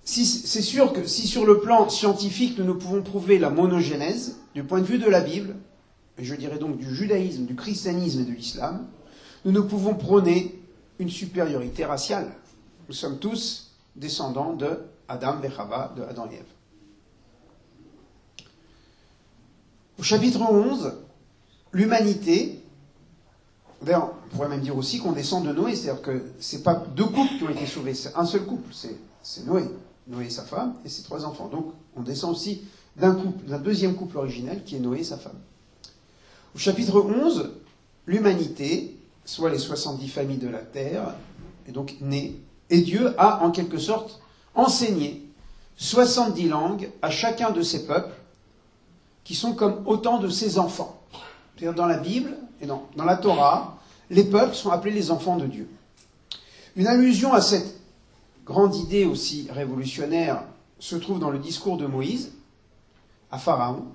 C'est sûr que si sur le plan scientifique nous pouvons prouver la monogénèse, du point de vue de la Bible, et je dirais donc du judaïsme, du christianisme et de l'islam, nous ne pouvons prôner une supériorité raciale. Nous sommes tous descendants de Adam et Chava, de Adam et Ève. Au chapitre 11, l'humanité, d'ailleurs, on pourrait même dire aussi qu'on descend de Noé, c'est-à-dire que ce n'est pas deux couples qui ont été sauvés, c'est un seul couple, c'est Noé. Noé et sa femme et ses 3 enfants. Donc on descend aussi d'un deuxième couple originel qui est Noé et sa femme. Au chapitre 11, l'humanité, soit les 70 familles de la terre, est donc née, et Dieu a en quelque sorte enseigné 70 langues à chacun de ces peuples qui sont comme autant de ses enfants. C'est-à-dire dans la Bible et dans la Torah, les peuples sont appelés les enfants de Dieu. Une allusion à cette grande idée aussi révolutionnaire se trouve dans le discours de Moïse à Pharaon,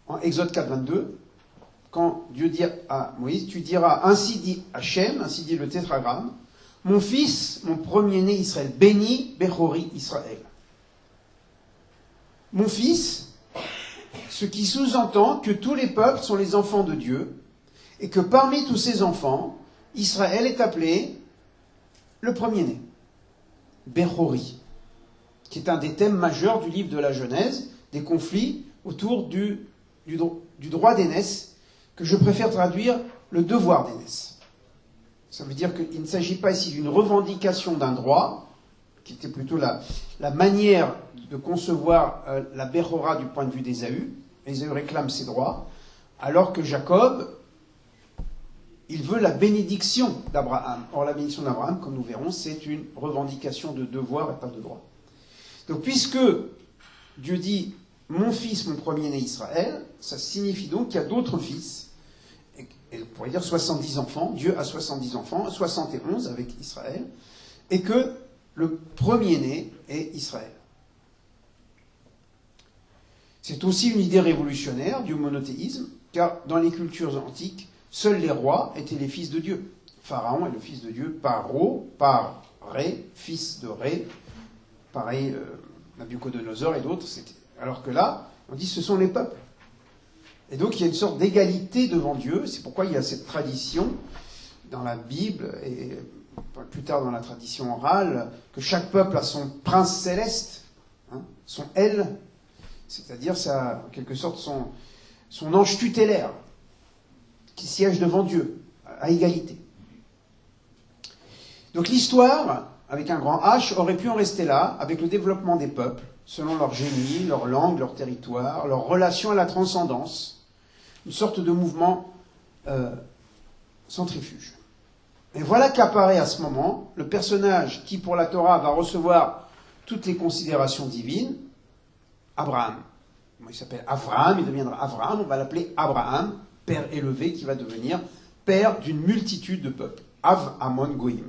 en Exode 4, 22, quand Dieu dit à Moïse, tu diras, ainsi dit Hachem, ainsi dit le tétragramme, mon fils, mon premier-né Israël, béni Bechori Israël. Mon fils, ce qui sous-entend que tous les peuples sont les enfants de Dieu, et que parmi tous ces enfants, Israël est appelé le premier-né. Bechori, qui est un des thèmes majeurs du livre de la Genèse, des conflits autour du droit d'aînesse, que je préfère traduire le devoir d'aînesse. Ça veut dire qu'il ne s'agit pas ici d'une revendication d'un droit, qui était plutôt la manière de concevoir la Bechora du point de vue d'Ésaü. Ésaü réclame ses droits, alors que Jacob, il veut la bénédiction d'Abraham. Or, la bénédiction d'Abraham, comme nous verrons, c'est une revendication de devoir et pas de droit. Donc, puisque Dieu dit « mon fils, mon premier-né Israël », ça signifie donc qu'il y a d'autres fils, et on pourrait dire 70 enfants, Dieu a 70 enfants, 71 avec Israël, et que le premier-né est Israël. C'est aussi une idée révolutionnaire du monothéisme, car dans les cultures antiques, seuls les rois étaient les fils de Dieu. Pharaon est le fils de Dieu par Ro, par Ré, fils de Ré, pareil, Nabucodonosor et d'autres. Alors que là, on dit ce sont les peuples. Et donc il y a une sorte d'égalité devant Dieu. C'est pourquoi il y a cette tradition dans la Bible et plus tard dans la tradition orale que chaque peuple a son prince céleste, son El, c'est-à-dire ça, en quelque sorte son ange tutélaire qui siège devant Dieu à égalité. Donc l'histoire, avec un grand H, aurait pu en rester là avec le développement des peuples selon leur génie, leur langue, leur territoire, leur relation à la transcendance. Une sorte de mouvement centrifuge. Et voilà qu'apparaît à ce moment le personnage qui, pour la Torah, va recevoir toutes les considérations divines, Abraham. Il s'appelle Avraham, il deviendra Avraham, on va l'appeler Abraham, père élevé, qui va devenir père d'une multitude de peuples. Av Amon Goïm.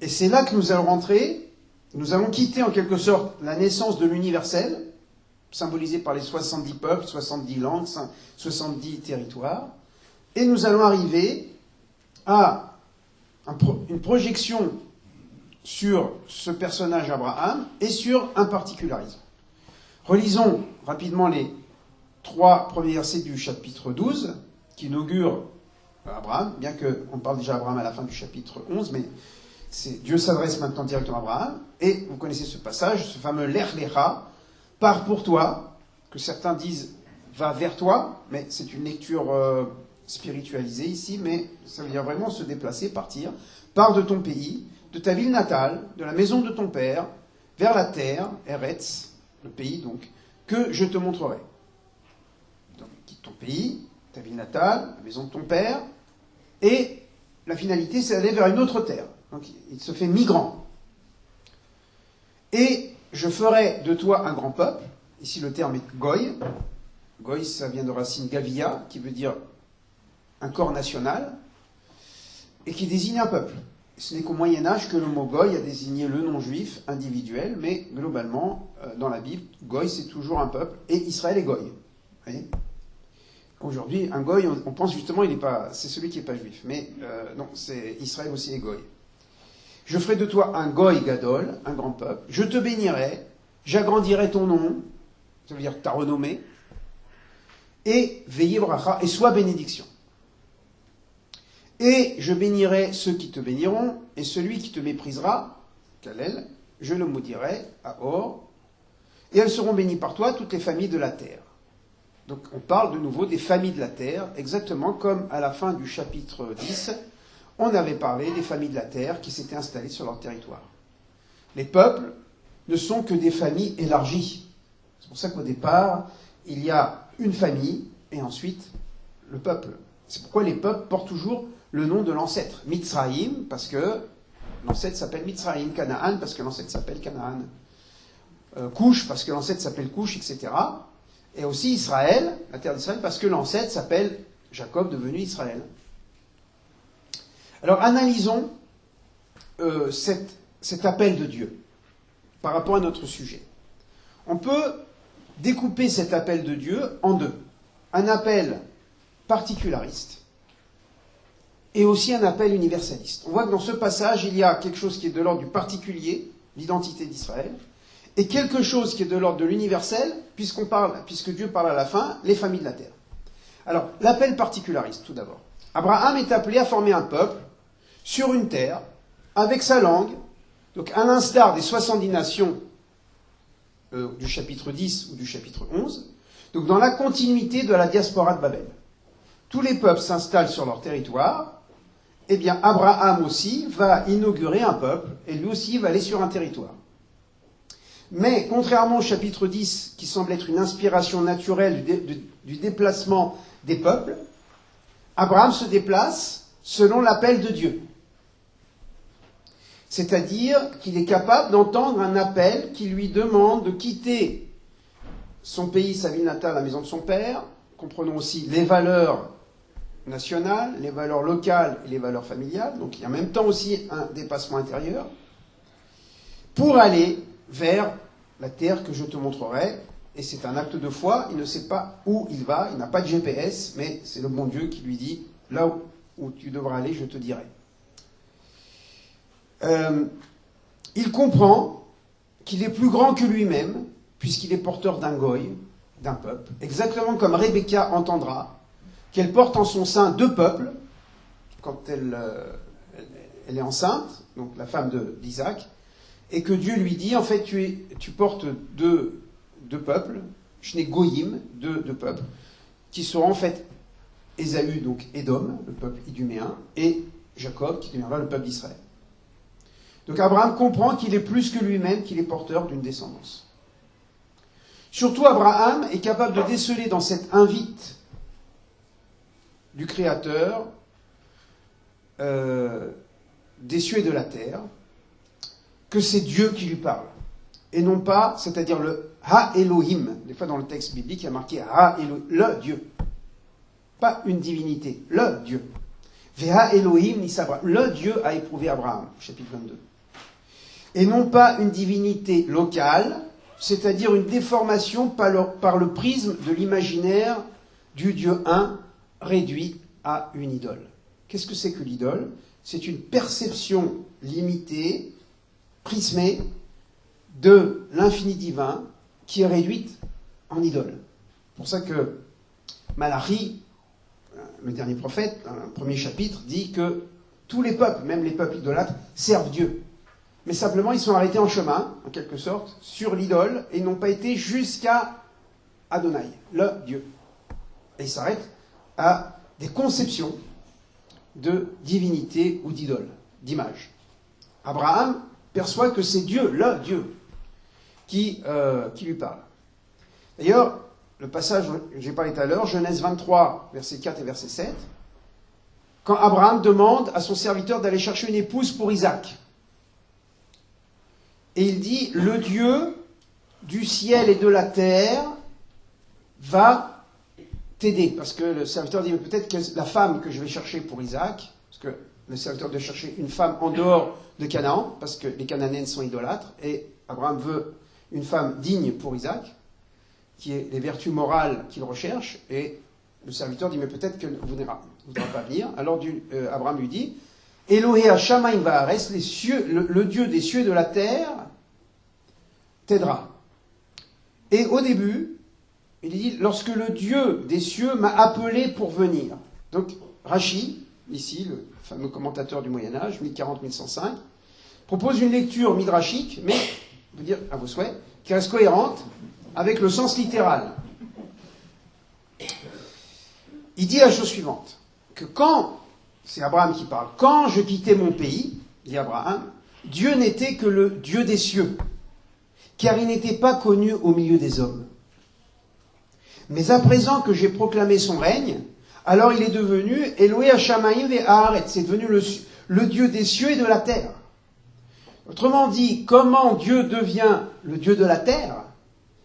Et c'est là que nous allons rentrer, nous allons quitter en quelque sorte la naissance de l'universel, symbolisé par les 70 peuples, 70 langues, 70 territoires, et nous allons arriver à une projection sur ce personnage Abraham et sur un particularisme. Relisons rapidement les 3 premiers versets du chapitre 12, qui inaugurent Abraham, bien qu'on parle déjà d'Abraham à la fin du chapitre 11, mais Dieu s'adresse maintenant directement à Abraham, et vous connaissez ce passage, ce fameux Lech Lecha, part pour toi, que certains disent va vers toi, mais c'est une lecture spiritualisée ici, mais ça veut dire vraiment se déplacer, partir. Pars de ton pays, de ta ville natale, de la maison de ton père, vers la terre, Eretz, le pays donc, que je te montrerai. Donc, quitte ton pays, ta ville natale, la maison de ton père, et la finalité, c'est d'aller vers une autre terre. Donc, il se fait migrant. Et je ferai de toi un grand peuple. Ici, le terme est Goy. Goy, ça vient de racine Gavia, qui veut dire un corps national, et qui désigne un peuple. Ce n'est qu'au Moyen-Âge que le mot Goy a désigné le non-juif individuel, mais globalement, dans la Bible, Goy, c'est toujours un peuple, et Israël est Goy. Vous voyez ? Aujourd'hui, un Goy, on pense justement, c'est celui qui n'est pas juif. Mais non, c'est Israël aussi est Goy. Je ferai de toi un Goy Gadol, un grand peuple. Je te bénirai, j'agrandirai ton nom. ça veut dire ta renommée, et veillez bracha, et sois bénédiction. Et je bénirai ceux qui te béniront, et celui qui te méprisera, Kalel, je le maudirai à Or, et elles seront bénies par toi, toutes les familles de la terre. Donc on parle de nouveau des familles de la terre, exactement comme à la fin du chapitre 10, on avait parlé des familles de la terre qui s'étaient installées sur leur territoire. Les peuples ne sont que des familles élargies. C'est pour ça qu'au départ, il y a une famille, et ensuite le peuple. C'est pourquoi les peuples portent toujours le nom de l'ancêtre. Mitzraïm, parce que l'ancêtre s'appelle Mitzraïm. Canaan, parce que l'ancêtre s'appelle Canaan. Couche, parce que l'ancêtre s'appelle Couche, etc. Et aussi Israël, la terre d'Israël, parce que l'ancêtre s'appelle Jacob, devenu Israël. Alors analysons cet appel de Dieu par rapport à notre sujet. On peut découper cet appel de Dieu en deux. Un appel particulariste et aussi un appel universaliste. On voit que dans ce passage, il y a quelque chose qui est de l'ordre du particulier, l'identité d'Israël, et quelque chose qui est de l'ordre de l'universel, puisque Dieu parle à la fin, les familles de la terre. Alors, l'appel particulariste, tout d'abord. Abraham est appelé à former un peuple sur une terre, avec sa langue, donc à l'instar des 70 nations du chapitre 10 ou du chapitre 11, donc dans la continuité de la diaspora de Babel. Tous les peuples s'installent sur leur territoire, eh bien Abraham aussi va inaugurer un peuple, et lui aussi va aller sur un territoire. Mais, contrairement au chapitre 10, qui semble être une inspiration naturelle du déplacement des peuples, Abraham se déplace selon l'appel de Dieu. C'est-à-dire qu'il est capable d'entendre un appel qui lui demande de quitter son pays, sa ville natale, la maison de son père. Comprenons aussi les valeurs nationales, les valeurs locales et les valeurs familiales. Donc il y a en même temps aussi un dépassement intérieur. Pour aller vers la terre que je te montrerai. Et c'est un acte de foi. Il ne sait pas où il va. Il n'a pas de GPS, mais c'est le bon Dieu qui lui dit « Là où tu devras aller, je te dirai ». Il comprend qu'il est plus grand que lui-même, puisqu'il est porteur d'un goy, d'un peuple, exactement comme Rebecca entendra qu'elle porte en son sein deux peuples, quand elle est enceinte, donc la femme d'Isaac, et que Dieu lui dit, en fait, tu portes deux peuples, Shne Goyim, deux peuples, qui seront en fait Ésaü, donc Édom, le peuple iduméen, et Jacob, qui deviendra le peuple d'Israël. Donc Abraham comprend qu'il est plus que lui-même, qu'il est porteur d'une descendance. Surtout, Abraham est capable de déceler dans cette invite du Créateur des cieux et de la terre que c'est Dieu qui lui parle. Et non pas, c'est-à-dire le Ha-Elohim. Des fois dans le texte biblique, il y a marqué Ha-Elohim, le Dieu. Pas une divinité, le Dieu. Veha Elohim nisabra. Le Dieu a éprouvé Abraham, chapitre 22. Et non pas une divinité locale, c'est-à-dire une déformation par le prisme de l'imaginaire du Dieu un réduit à une idole. Qu'est-ce que c'est que l'idole? C'est une perception limitée, prismée, de l'infini divin qui est réduite en idole. C'est pour ça que Malachi, le dernier prophète, dans le premier chapitre, dit que tous les peuples, même les peuples idolâtres, servent Dieu. Mais simplement, ils sont arrêtés en chemin, en quelque sorte, sur l'idole, et n'ont pas été jusqu'à Adonai, le Dieu. Et ils s'arrêtent à des conceptions de divinité ou d'idole, d'image. Abraham perçoit que c'est Dieu, le Dieu, qui lui parle. D'ailleurs, le passage que j'ai parlé tout à l'heure, Genèse 23, versets 4 et verset 7, quand Abraham demande à son serviteur d'aller chercher une épouse pour Isaac. Et il dit, le Dieu du ciel et de la terre va t'aider. Parce que le serviteur dit, peut-être que la femme que je vais chercher pour Isaac, parce que le serviteur doit chercher une femme en dehors de Canaan, parce que les Cananéennes sont idolâtres, et Abraham veut une femme digne pour Isaac, qui est les vertus morales qu'il recherche, et le serviteur dit, mais peut-être qu'elle ne voudra pas venir. Alors Abraham lui dit, Elohé Hashamayim va'aretz, le Dieu des cieux et de la terre t'aidera. Et au début, il dit, lorsque le Dieu des cieux m'a appelé pour venir. Donc, Rachi, ici, le fameux commentateur du Moyen-Âge, 1040-1105, propose une lecture midrashique, mais, on peut dire à vos souhaits, qui reste cohérente avec le sens littéral. Il dit la chose suivante, que quand, c'est Abraham qui parle, quand je quittais mon pays, dit Abraham, Dieu n'était que le Dieu des cieux, car il n'était pas connu au milieu des hommes. Mais à présent que j'ai proclamé son règne, alors il est devenu Elohé Hashamaim ve'Haaretz, c'est devenu le Dieu des cieux et de la terre. Autrement dit, comment Dieu devient le Dieu de la terre?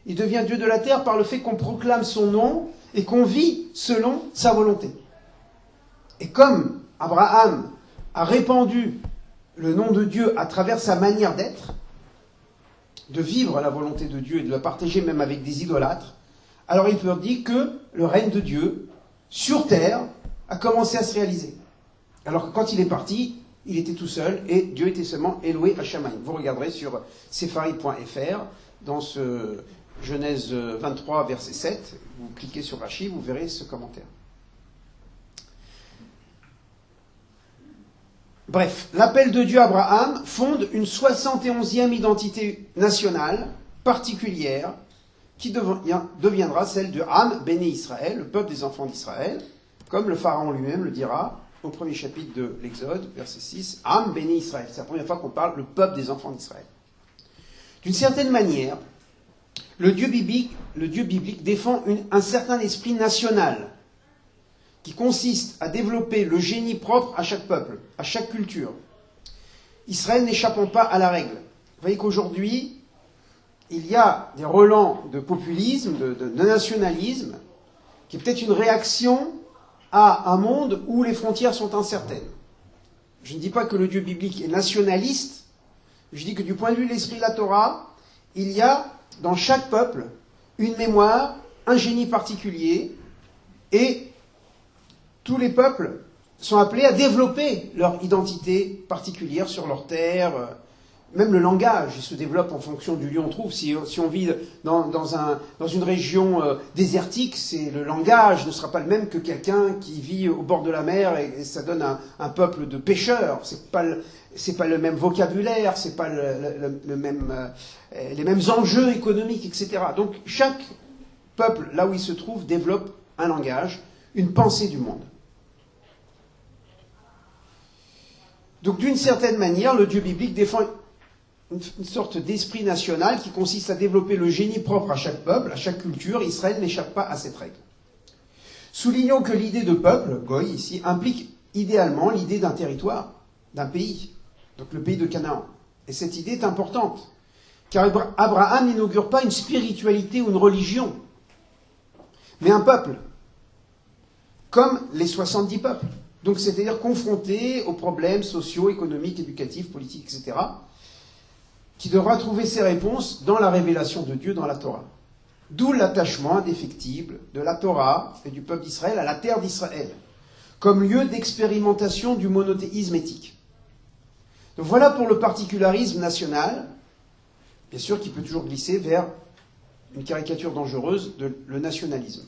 Il devient Dieu de la terre par le fait qu'on proclame son nom et qu'on vit selon sa volonté. Et comme Abraham a répandu le nom de Dieu à travers sa manière d'être, de vivre la volonté de Dieu et de la partager même avec des idolâtres, alors il peut dire que le règne de Dieu sur terre a commencé à se réaliser. Alors que quand il est parti, il était tout seul et Dieu était seulement Elohé Hashamaim. Vous regarderez sur sefarid.fr, dans ce Genèse 23, verset 7, vous cliquez sur Rachi, vous verrez ce commentaire. Bref, l'appel de Dieu à Abraham fonde une 71e identité nationale particulière qui deviendra celle de Am Béné Israël, le peuple des enfants d'Israël, comme le pharaon lui-même le dira au premier chapitre de l'Exode, verset 6, Am Béné Israël. C'est la première fois qu'on parle le peuple des enfants d'Israël. D'une certaine manière, le Dieu biblique défend un certain esprit national qui consiste à développer le génie propre à chaque peuple, à chaque culture. Israël n'échappant pas à la règle. Vous voyez qu'aujourd'hui, il y a des relents de populisme, de nationalisme, qui est peut-être une réaction à un monde où les frontières sont incertaines. Je ne dis pas que le Dieu biblique est nationaliste, je dis que du point de vue de l'esprit de la Torah, il y a dans chaque peuple une mémoire, un génie particulier, et tous les peuples sont appelés à développer leur identité particulière sur leur terre. Même le langage il se développe en fonction du lieu où on trouve. Si on vit dans une région désertique, le langage ne sera pas le même que quelqu'un qui vit au bord de la mer et ça donne un peuple de pêcheurs. C'est pas le même vocabulaire, c'est pas les mêmes enjeux économiques, etc. Donc chaque peuple, là où il se trouve, développe un langage, une pensée du monde. Donc d'une certaine manière, le Dieu biblique défend une sorte d'esprit national qui consiste à développer le génie propre à chaque peuple, à chaque culture. Israël n'échappe pas à cette règle. Soulignons que l'idée de peuple, Goy ici, implique idéalement l'idée d'un territoire, d'un pays, donc le pays de Canaan. Et cette idée est importante, car Abraham n'inaugure pas une spiritualité ou une religion, mais un peuple, comme les 70 peuples. Donc c'est-à-dire confronté aux problèmes sociaux, économiques, éducatifs, politiques, etc., qui devra trouver ses réponses dans la révélation de Dieu dans la Torah. D'où l'attachement indéfectible de la Torah et du peuple d'Israël à la terre d'Israël, comme lieu d'expérimentation du monothéisme éthique. Donc voilà pour le particularisme national, bien sûr qui peut toujours glisser vers une caricature dangereuse de le nationalisme.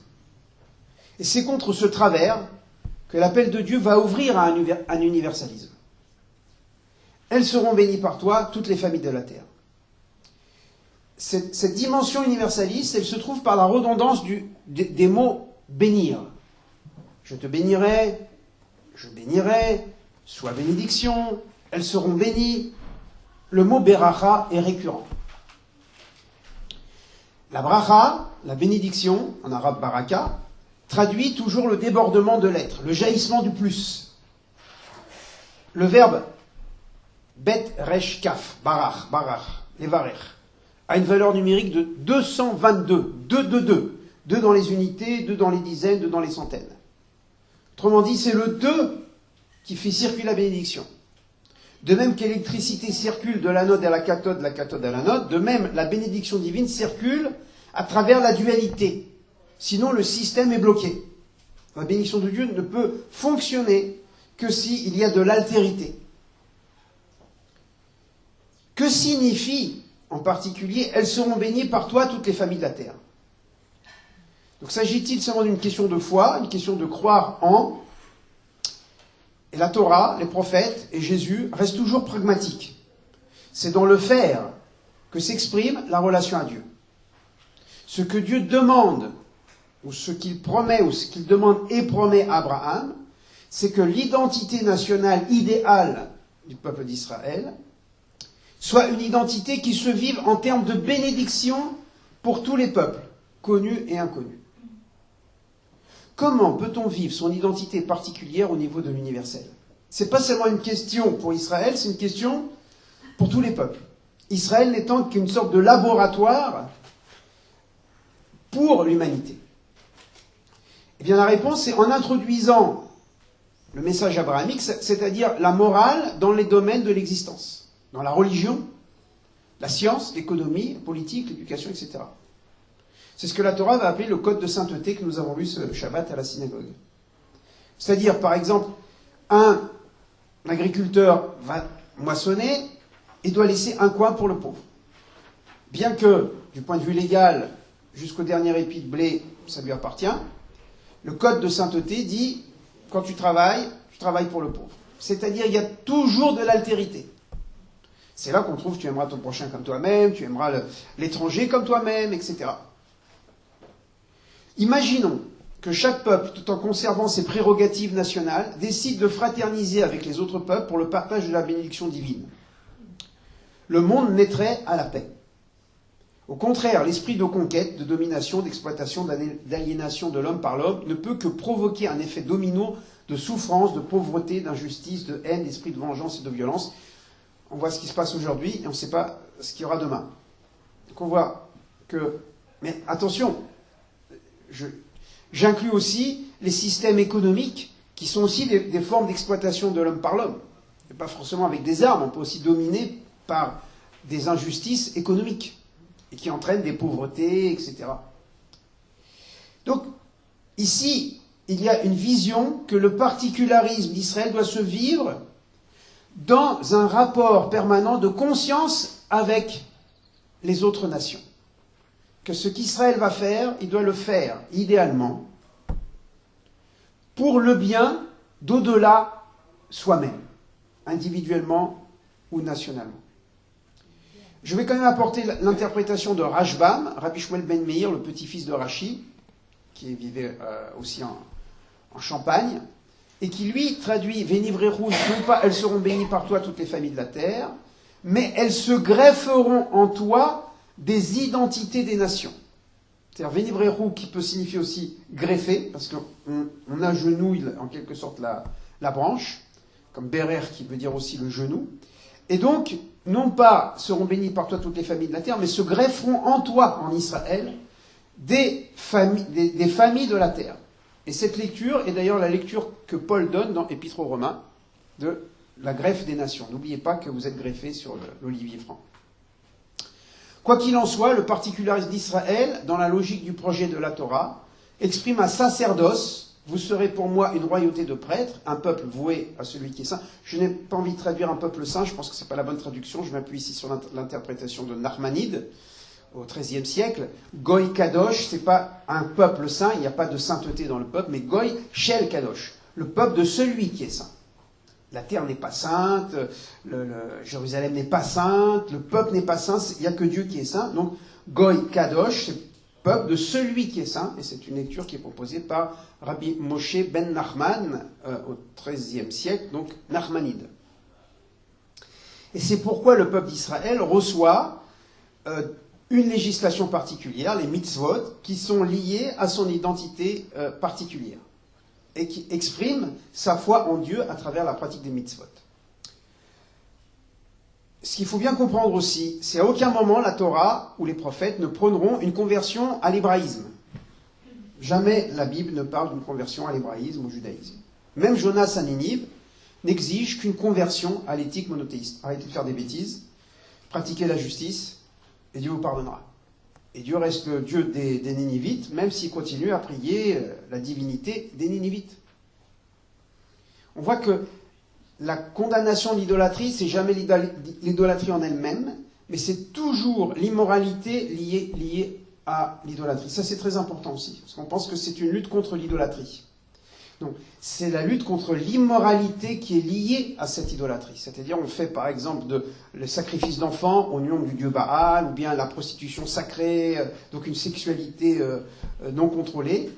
Et c'est contre ce travers que l'appel de Dieu va ouvrir à un universalisme. Elles seront bénies par toi, toutes les familles de la terre. Cette dimension universaliste, elle se trouve par la redondance des mots bénir. Je te bénirai, je bénirai, sois bénédiction, elles seront bénies. Le mot beracha est récurrent. La bracha, la bénédiction, en arabe baraka, traduit toujours le débordement de l'être, le jaillissement du plus. Le verbe bet resh kaf, barach, levarech, a une valeur numérique de 222, 2 dans les unités, 2 dans les dizaines, 2 dans les centaines. Autrement dit, c'est le 2 qui fait circuler la bénédiction. De même que l'électricité circule de l'anode à la cathode à l'anode, de même la bénédiction divine circule à travers la dualité. Sinon, le système est bloqué. La bénédiction de Dieu ne peut fonctionner que s'il y a de l'altérité. Que signifie, en particulier, elles seront bénies par toi, toutes les familles de la terre? Donc s'agit-il seulement d'une question de foi, une question de croire en? Et la Torah, les prophètes et Jésus restent toujours pragmatiques. C'est dans le faire que s'exprime la relation à Dieu. Ce que Dieu demande, ou ce qu'il promet, ou ce qu'il demande et promet à Abraham, c'est que l'identité nationale idéale du peuple d'Israël soit une identité qui se vive en termes de bénédiction pour tous les peuples, connus et inconnus. Comment peut-on vivre son identité particulière au niveau de l'universel? C'est pas seulement une question pour Israël, c'est une question pour tous les peuples. Israël n'étant qu'une sorte de laboratoire pour l'humanité. Eh bien la réponse, c'est en introduisant le message abrahamique, c'est-à-dire la morale dans les domaines de l'existence, dans la religion, la science, l'économie, la politique, l'éducation, etc. C'est ce que la Torah va appeler le code de sainteté que nous avons lu ce Shabbat à la synagogue. C'est-à-dire, par exemple, un agriculteur va moissonner et doit laisser un coin pour le pauvre. Bien que, du point de vue légal, jusqu'au dernier épi de blé, ça lui appartient, le code de sainteté dit, quand tu travailles pour le pauvre. C'est-à-dire, il y a toujours de l'altérité. C'est là qu'on trouve, tu aimeras ton prochain comme toi-même, tu aimeras l'étranger comme toi-même, etc. Imaginons que chaque peuple, tout en conservant ses prérogatives nationales, décide de fraterniser avec les autres peuples pour le partage de la bénédiction divine. Le monde naîtrait à la paix. Au contraire, l'esprit de conquête, de domination, d'exploitation, d'aliénation de l'homme par l'homme ne peut que provoquer un effet domino de souffrance, de pauvreté, d'injustice, de haine, d'esprit de vengeance et de violence. On voit ce qui se passe aujourd'hui et on ne sait pas ce qu'il y aura demain. Donc on voit que... Mais attention, j'inclus aussi les systèmes économiques qui sont aussi des formes d'exploitation de l'homme par l'homme. Et pas forcément avec des armes, on peut aussi dominer par des injustices économiques et qui entraînent des pauvretés, etc. Donc, ici, il y a une vision que le particularisme d'Israël doit se vivre dans un rapport permanent de conscience avec les autres nations. Que ce qu'Israël va faire, il doit le faire, idéalement, pour le bien d'au-delà soi-même, individuellement ou nationalement. Je vais quand même apporter l'interprétation de Rashbam, Rabbi Shmuel ben Meir, le petit-fils de Rashi, qui vivait aussi en Champagne, et qui lui traduit « Vénivrerou » non pas « elles seront bénies par toi toutes les familles de la terre », mais « elles se grefferont en toi des identités des nations ». C'est-à-dire « Vénivrerou » qui peut signifier aussi « greffer », parce qu'on agenouille en quelque sorte la branche, comme « Berer » qui veut dire aussi le genou. Et donc, non pas seront bénies par toi toutes les familles de la terre, mais se grefferont en toi, en Israël, des familles de la terre. Et cette lecture est d'ailleurs la lecture que Paul donne dans Épître aux Romains de la greffe des nations. N'oubliez pas que vous êtes greffés sur l'olivier franc. Quoi qu'il en soit, le particularisme d'Israël, dans la logique du projet de la Torah, exprime un sacerdoce. Vous serez pour moi une royauté de prêtres, un peuple voué à celui qui est saint. Je n'ai pas envie de traduire un peuple saint, je pense que ce n'est pas la bonne traduction. Je m'appuie ici sur l'interprétation de Nachmanide, au XIIIe siècle. Goy Kadosh, ce n'est pas un peuple saint, il n'y a pas de sainteté dans le peuple, mais Goy Shel Kadosh, le peuple de celui qui est saint. La terre n'est pas sainte, Jérusalem n'est pas sainte, le peuple n'est pas saint, il n'y a que Dieu qui est saint. Donc Goy Kadosh, c'est peuple de celui qui est saint, et c'est une lecture qui est proposée par Rabbi Moshe ben Nachman au XIIIe siècle, donc Nachmanide. Et c'est pourquoi le peuple d'Israël reçoit une législation particulière, les mitzvot, qui sont liées à son identité particulière, et qui expriment sa foi en Dieu à travers la pratique des mitzvot. Ce qu'il faut bien comprendre aussi, c'est à aucun moment la Torah ou les prophètes ne prôneront une conversion à l'hébraïsme. Jamais la Bible ne parle d'une conversion à l'hébraïsme ou au judaïsme. Même Jonas à Ninive n'exige qu'une conversion à l'éthique monothéiste. Arrêtez de faire des bêtises, pratiquez la justice, et Dieu vous pardonnera. Et Dieu reste le Dieu des Ninivites, même s'il continue à prier la divinité des Ninivites. On voit que la condamnation de l'idolâtrie, c'est jamais l'idolâtrie en elle-même, mais c'est toujours l'immoralité liée à l'idolâtrie. Ça, c'est très important aussi, parce qu'on pense que c'est une lutte contre l'idolâtrie. Donc, c'est la lutte contre l'immoralité qui est liée à cette idolâtrie. C'est-à-dire, on fait par exemple le sacrifice d'enfants au nom du dieu Baal, ou bien la prostitution sacrée, donc une sexualité non contrôlée,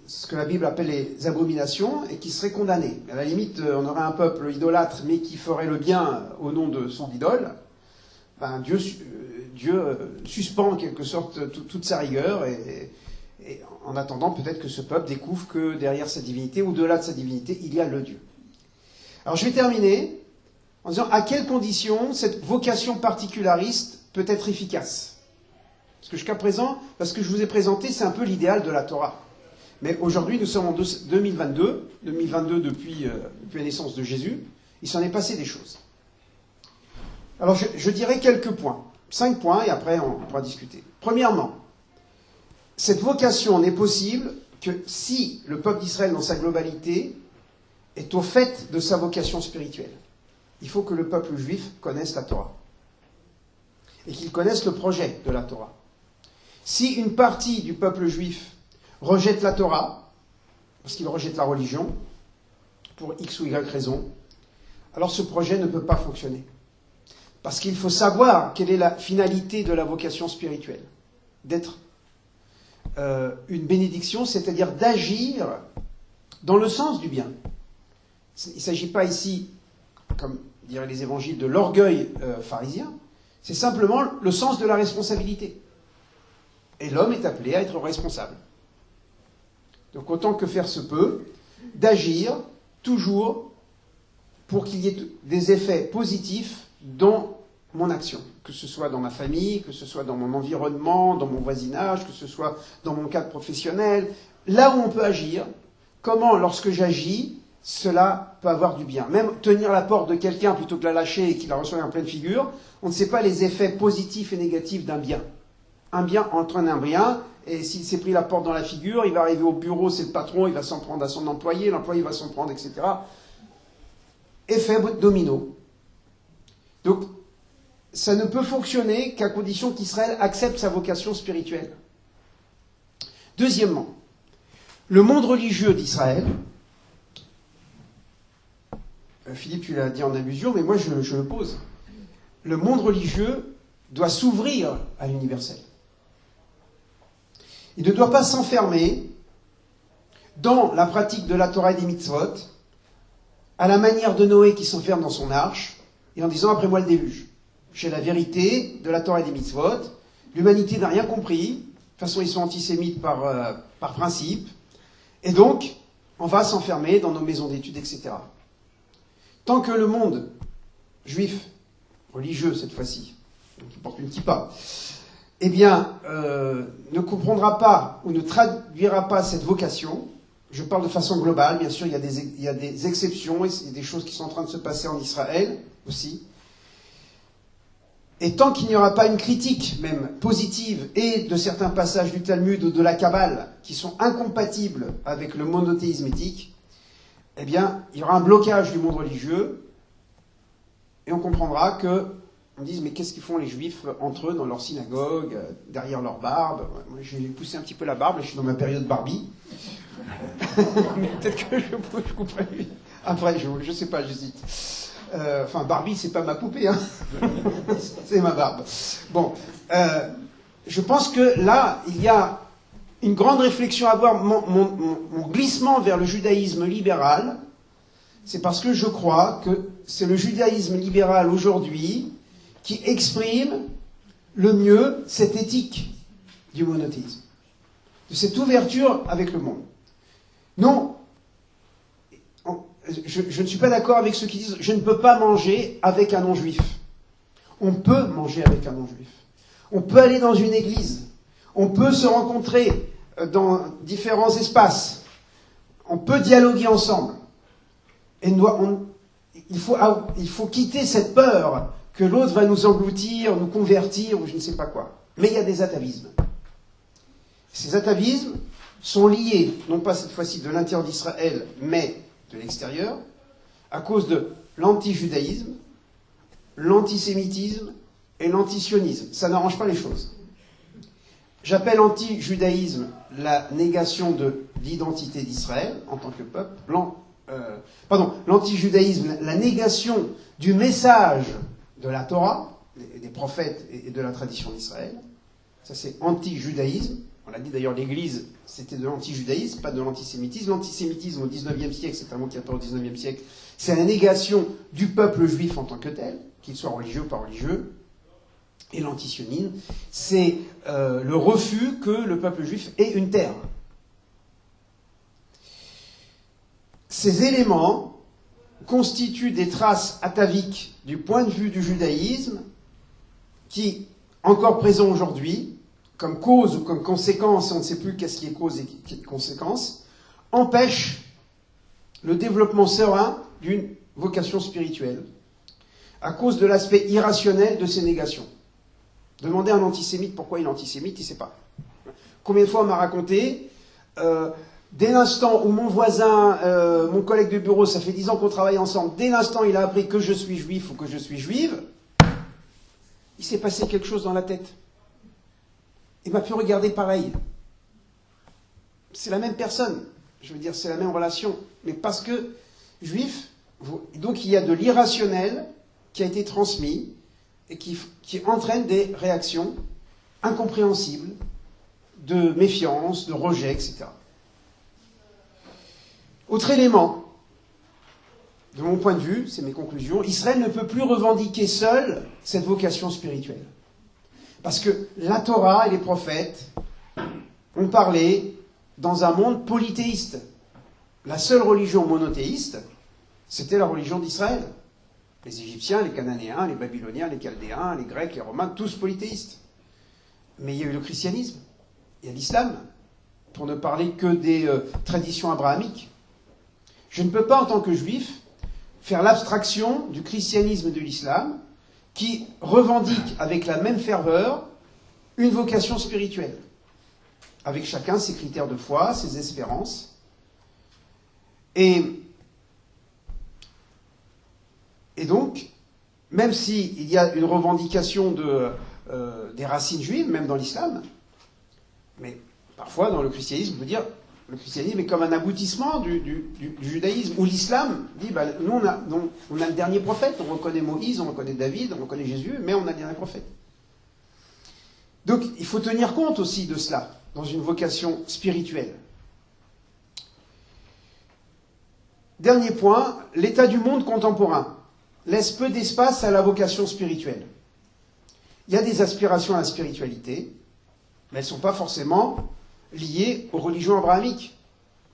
ce que la Bible appelle les abominations, et qui seraient condamnées. À la limite, on aurait un peuple idolâtre, mais qui ferait le bien au nom de son idole. Ben, Dieu suspend en quelque sorte toute sa rigueur, et en attendant peut-être que ce peuple découvre que derrière sa divinité, au-delà de sa divinité, il y a le Dieu. Alors je vais terminer en disant à quelles conditions cette vocation particulariste peut être efficace. Parce que jusqu'à présent, parce que je vous ai présenté, c'est un peu l'idéal de la Torah. Mais aujourd'hui, nous sommes en 2022 depuis la naissance de Jésus, il s'en est passé des choses. Alors je dirais quelques points, 5 points, et après on pourra discuter. Premièrement, cette vocation n'est possible que si le peuple d'Israël dans sa globalité est au fait de sa vocation spirituelle. Il faut que le peuple juif connaisse la Torah. Et qu'il connaisse le projet de la Torah. Si une partie du peuple juif rejette la Torah, parce qu'il rejette la religion, pour X ou Y raison, alors ce projet ne peut pas fonctionner. Parce qu'il faut savoir quelle est la finalité de la vocation spirituelle. D'être une bénédiction, c'est-à-dire d'agir dans le sens du bien. Il ne s'agit pas ici, comme diraient les évangiles, de l'orgueil pharisien, c'est simplement le sens de la responsabilité. Et l'homme est appelé à être responsable. Donc autant que faire se peut, d'agir toujours pour qu'il y ait des effets positifs dans mon action, que ce soit dans ma famille, que ce soit dans mon environnement, dans mon voisinage, que ce soit dans mon cadre professionnel, là où on peut agir, comment, lorsque j'agis, cela peut avoir du bien. Même tenir la porte de quelqu'un plutôt que la lâcher et qu'il la reçoive en pleine figure, on ne sait pas les effets positifs et négatifs d'un bien. Un bien entraîne un bien, et s'il s'est pris la porte dans la figure, il va arriver au bureau, c'est le patron, il va s'en prendre à son employé, l'employé va s'en prendre, etc. Effet domino. Donc, ça ne peut fonctionner qu'à condition qu'Israël accepte sa vocation spirituelle. Deuxièmement, le monde religieux d'Israël, Philippe, tu l'as dit en allusion, mais moi je le pose. Le monde religieux doit s'ouvrir à l'universel. Il ne doit pas s'enfermer dans la pratique de la Torah et des mitzvot, à la manière de Noé qui s'enferme dans son arche, et en disant « après moi le déluge ». J'ai la vérité de la Torah et des mitzvot, l'humanité n'a rien compris, de toute façon ils sont antisémites par principe, et donc on va s'enfermer dans nos maisons d'études, etc. Tant que le monde juif, religieux cette fois-ci, qui porte une kippa, eh bien, ne comprendra pas ou ne traduira pas cette vocation, je parle de façon globale, bien sûr, il y a des exceptions, et il y a des choses qui sont en train de se passer en Israël aussi. Et tant qu'il n'y aura pas une critique, même positive, et de certains passages du Talmud ou de la Kabbale qui sont incompatibles avec le monothéisme éthique, eh bien, il y aura un blocage du monde religieux, et on comprendra que on dise, mais qu'est-ce qu'ils font les juifs entre eux dans leur synagogue, derrière leur barbe? Moi, j'ai poussé un petit peu la barbe, je suis dans ma période Barbie. Mais peut-être que je couperai. Après, je sais pas, j'hésite. Enfin, Barbie, c'est pas ma poupée, hein. C'est ma barbe. Bon, je pense que là, il y a une grande réflexion à avoir. Mon glissement vers le judaïsme libéral, c'est parce que je crois que c'est le judaïsme libéral aujourd'hui qui exprime le mieux cette éthique du monothéisme, de cette ouverture avec le monde. Non, je ne suis pas d'accord avec ceux qui disent « je ne peux pas manger avec un non-juif ». On peut manger avec un non-juif. On peut aller dans une église. On peut se rencontrer dans différents espaces. On peut dialoguer ensemble. Et il faut quitter cette peur que l'autre va nous engloutir, nous convertir, ou je ne sais pas quoi. Mais il y a des atavismes. Ces atavismes sont liés, non pas cette fois-ci de l'intérieur d'Israël, mais de l'extérieur, à cause de l'anti-judaïsme, l'antisémitisme et l'antisionisme. Ça n'arrange pas les choses. J'appelle anti-judaïsme la négation de l'identité d'Israël en tant que peuple. L'anti-judaïsme, la négation du message de la Torah, des prophètes et de la tradition d'Israël. Ça, c'est anti-judaïsme. On l'a dit d'ailleurs, l'Église, c'était de l'anti-judaïsme, pas de l'antisémitisme. L'antisémitisme au XIXe siècle, c'est un mot qui apparaît au XIXe siècle, c'est la négation du peuple juif en tant que tel, qu'il soit religieux ou pas religieux. Et l'antisionisme, c'est le refus que le peuple juif ait une terre. Ces éléments constituent des traces ataviques du point de vue du judaïsme qui, encore présent aujourd'hui, comme cause ou comme conséquence, on ne sait plus qu'est-ce qui est cause et qui est conséquence, empêchent le développement serein d'une vocation spirituelle à cause de l'aspect irrationnel de ces négations. Demandez à un antisémite pourquoi il est antisémite, il ne sait pas. Combien de fois on m'a raconté, dès l'instant où mon voisin, mon collègue de bureau, ça fait 10 ans qu'on travaille ensemble, dès l'instant où il a appris que je suis juif ou que je suis juive, il s'est passé quelque chose dans la tête. Il m'a pu regarder pareil. C'est la même personne, je veux dire, c'est la même relation. Mais parce que juif, donc il y a de l'irrationnel qui a été transmis, et qui entraîne des réactions incompréhensibles, de méfiance, de rejet, etc. Autre élément, de mon point de vue, c'est mes conclusions, Israël ne peut plus revendiquer seul cette vocation spirituelle. Parce que la Torah et les prophètes ont parlé dans un monde polythéiste. La seule religion monothéiste, c'était la religion d'Israël. Les Égyptiens, les Cananéens, les Babyloniens, les Chaldéens, les Grecs, les Romains, tous polythéistes. Mais il y a eu le christianisme, il y a l'islam, pour ne parler que des traditions abrahamiques. Je ne peux pas, en tant que juif, faire l'abstraction du christianisme et de l'islam qui revendiquent avec la même ferveur une vocation spirituelle, avec chacun ses critères de foi, ses espérances. Et donc, même s'il y a une revendication des racines juives, même dans l'islam, mais parfois dans le christianisme, on peut dire le christianisme est comme un aboutissement du judaïsme, où l'islam dit, nous on a le dernier prophète, on reconnaît Moïse, on reconnaît David, on reconnaît Jésus, mais on a le dernier prophète. Donc il faut tenir compte aussi de cela, dans une vocation spirituelle. Dernier point, l'état du monde contemporain laisse peu d'espace à la vocation spirituelle. Il y a des aspirations à la spiritualité, mais elles ne sont pas forcément liées aux religions abrahamiques.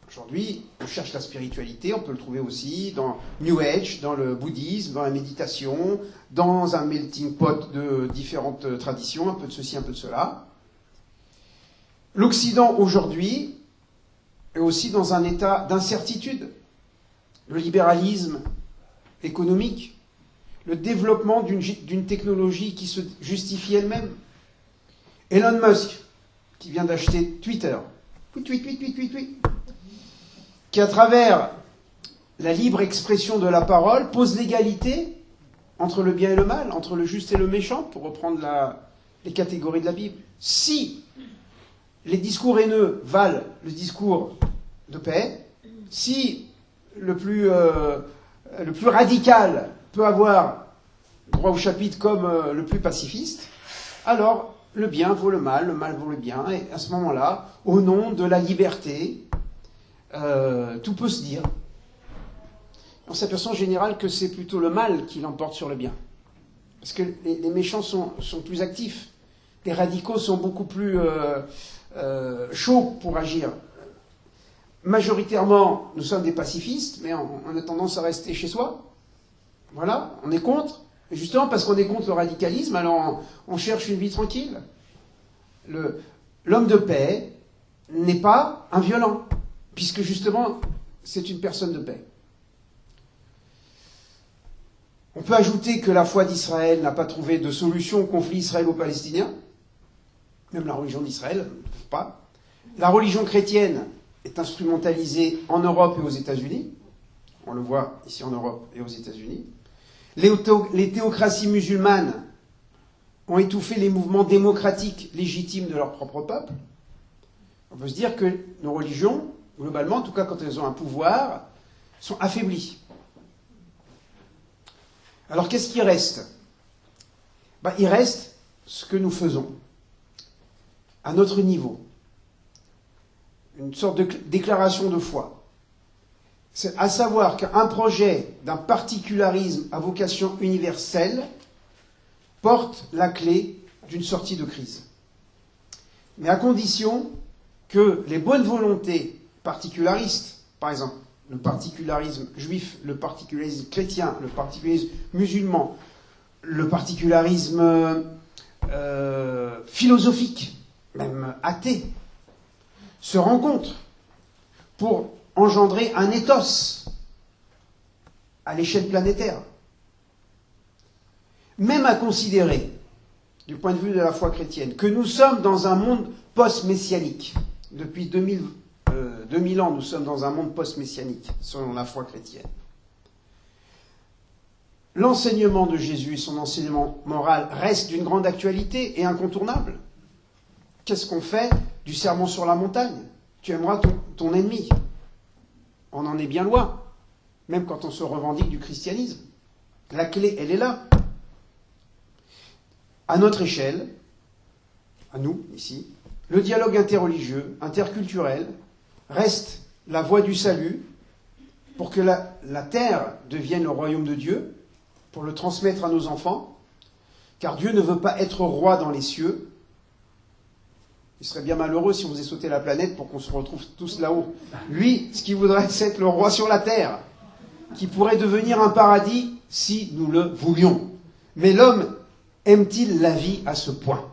Aujourd'hui, on cherche la spiritualité, on peut le trouver aussi dans New Age, dans le bouddhisme, dans la méditation, dans un melting pot de différentes traditions, un peu de ceci, un peu de cela. L'Occident, aujourd'hui, est aussi dans un état d'incertitude. Le libéralisme économique, le développement d'une technologie qui se justifie elle-même. Elon Musk, qui vient d'acheter Twitter, qui à travers la libre expression de la parole pose l'égalité entre le bien et le mal, entre le juste et le méchant, pour reprendre les catégories de la Bible. Si les discours haineux valent le discours de paix, si le plus radical peut avoir droit au chapitre comme le plus pacifiste, alors le bien vaut le mal vaut le bien, et à ce moment-là, au nom de la liberté, tout peut se dire. On s'aperçoit en général que c'est plutôt le mal qui l'emporte sur le bien. Parce que les méchants sont plus actifs. Les radicaux sont beaucoup plus chauds pour agir. Majoritairement, nous sommes des pacifistes, mais on a tendance à rester chez soi. Voilà, on est contre. Et justement, parce qu'on est contre le radicalisme, alors on cherche une vie tranquille. L'homme de paix n'est pas un violent, puisque justement, c'est une personne de paix. On peut ajouter que la foi d'Israël n'a pas trouvé de solution au conflit israélo-palestinien. Même la religion d'Israël ne peut pas. La religion chrétienne est instrumentalisée en Europe et aux États-Unis. On le voit ici en Europe et aux États-Unis. Les théocraties musulmanes ont étouffé les mouvements démocratiques légitimes de leur propre peuple. On peut se dire que nos religions, globalement, en tout cas quand elles ont un pouvoir, sont affaiblies. Alors qu'est-ce qui reste? Il reste ce que nous faisons, à notre niveau. Une sorte de déclaration de foi. C'est à savoir qu'un projet d'un particularisme à vocation universelle porte la clé d'une sortie de crise. Mais à condition que les bonnes volontés particularistes, par exemple le particularisme juif, le particularisme chrétien, le particularisme musulman, le particularisme philosophique, même athée, se rencontrent pour engendrer un ethos à l'échelle planétaire. Même à considérer, du point de vue de la foi chrétienne, que nous sommes dans un monde post-messianique. Depuis 2000 ans, nous sommes dans un monde post-messianique, selon la foi chrétienne. L'enseignement de Jésus et son enseignement moral restent d'une grande actualité et incontournable. Qu'est-ce qu'on fait du sermon sur la montagne? Tu aimeras ton ennemi. On en est bien loin, même quand on se revendique du christianisme. La clé, elle est là. À notre échelle, à nous, ici, le dialogue interreligieux, interculturel, reste la voie du salut pour que la terre devienne le royaume de Dieu, pour le transmettre à nos enfants, car Dieu ne veut pas être roi dans les cieux. Il serait bien malheureux si on faisait sauter la planète pour qu'on se retrouve tous là-haut. Lui, ce qu'il voudrait, c'est être le roi sur la terre, qui pourrait devenir un paradis si nous le voulions. Mais l'homme aime-t-il la vie à ce point?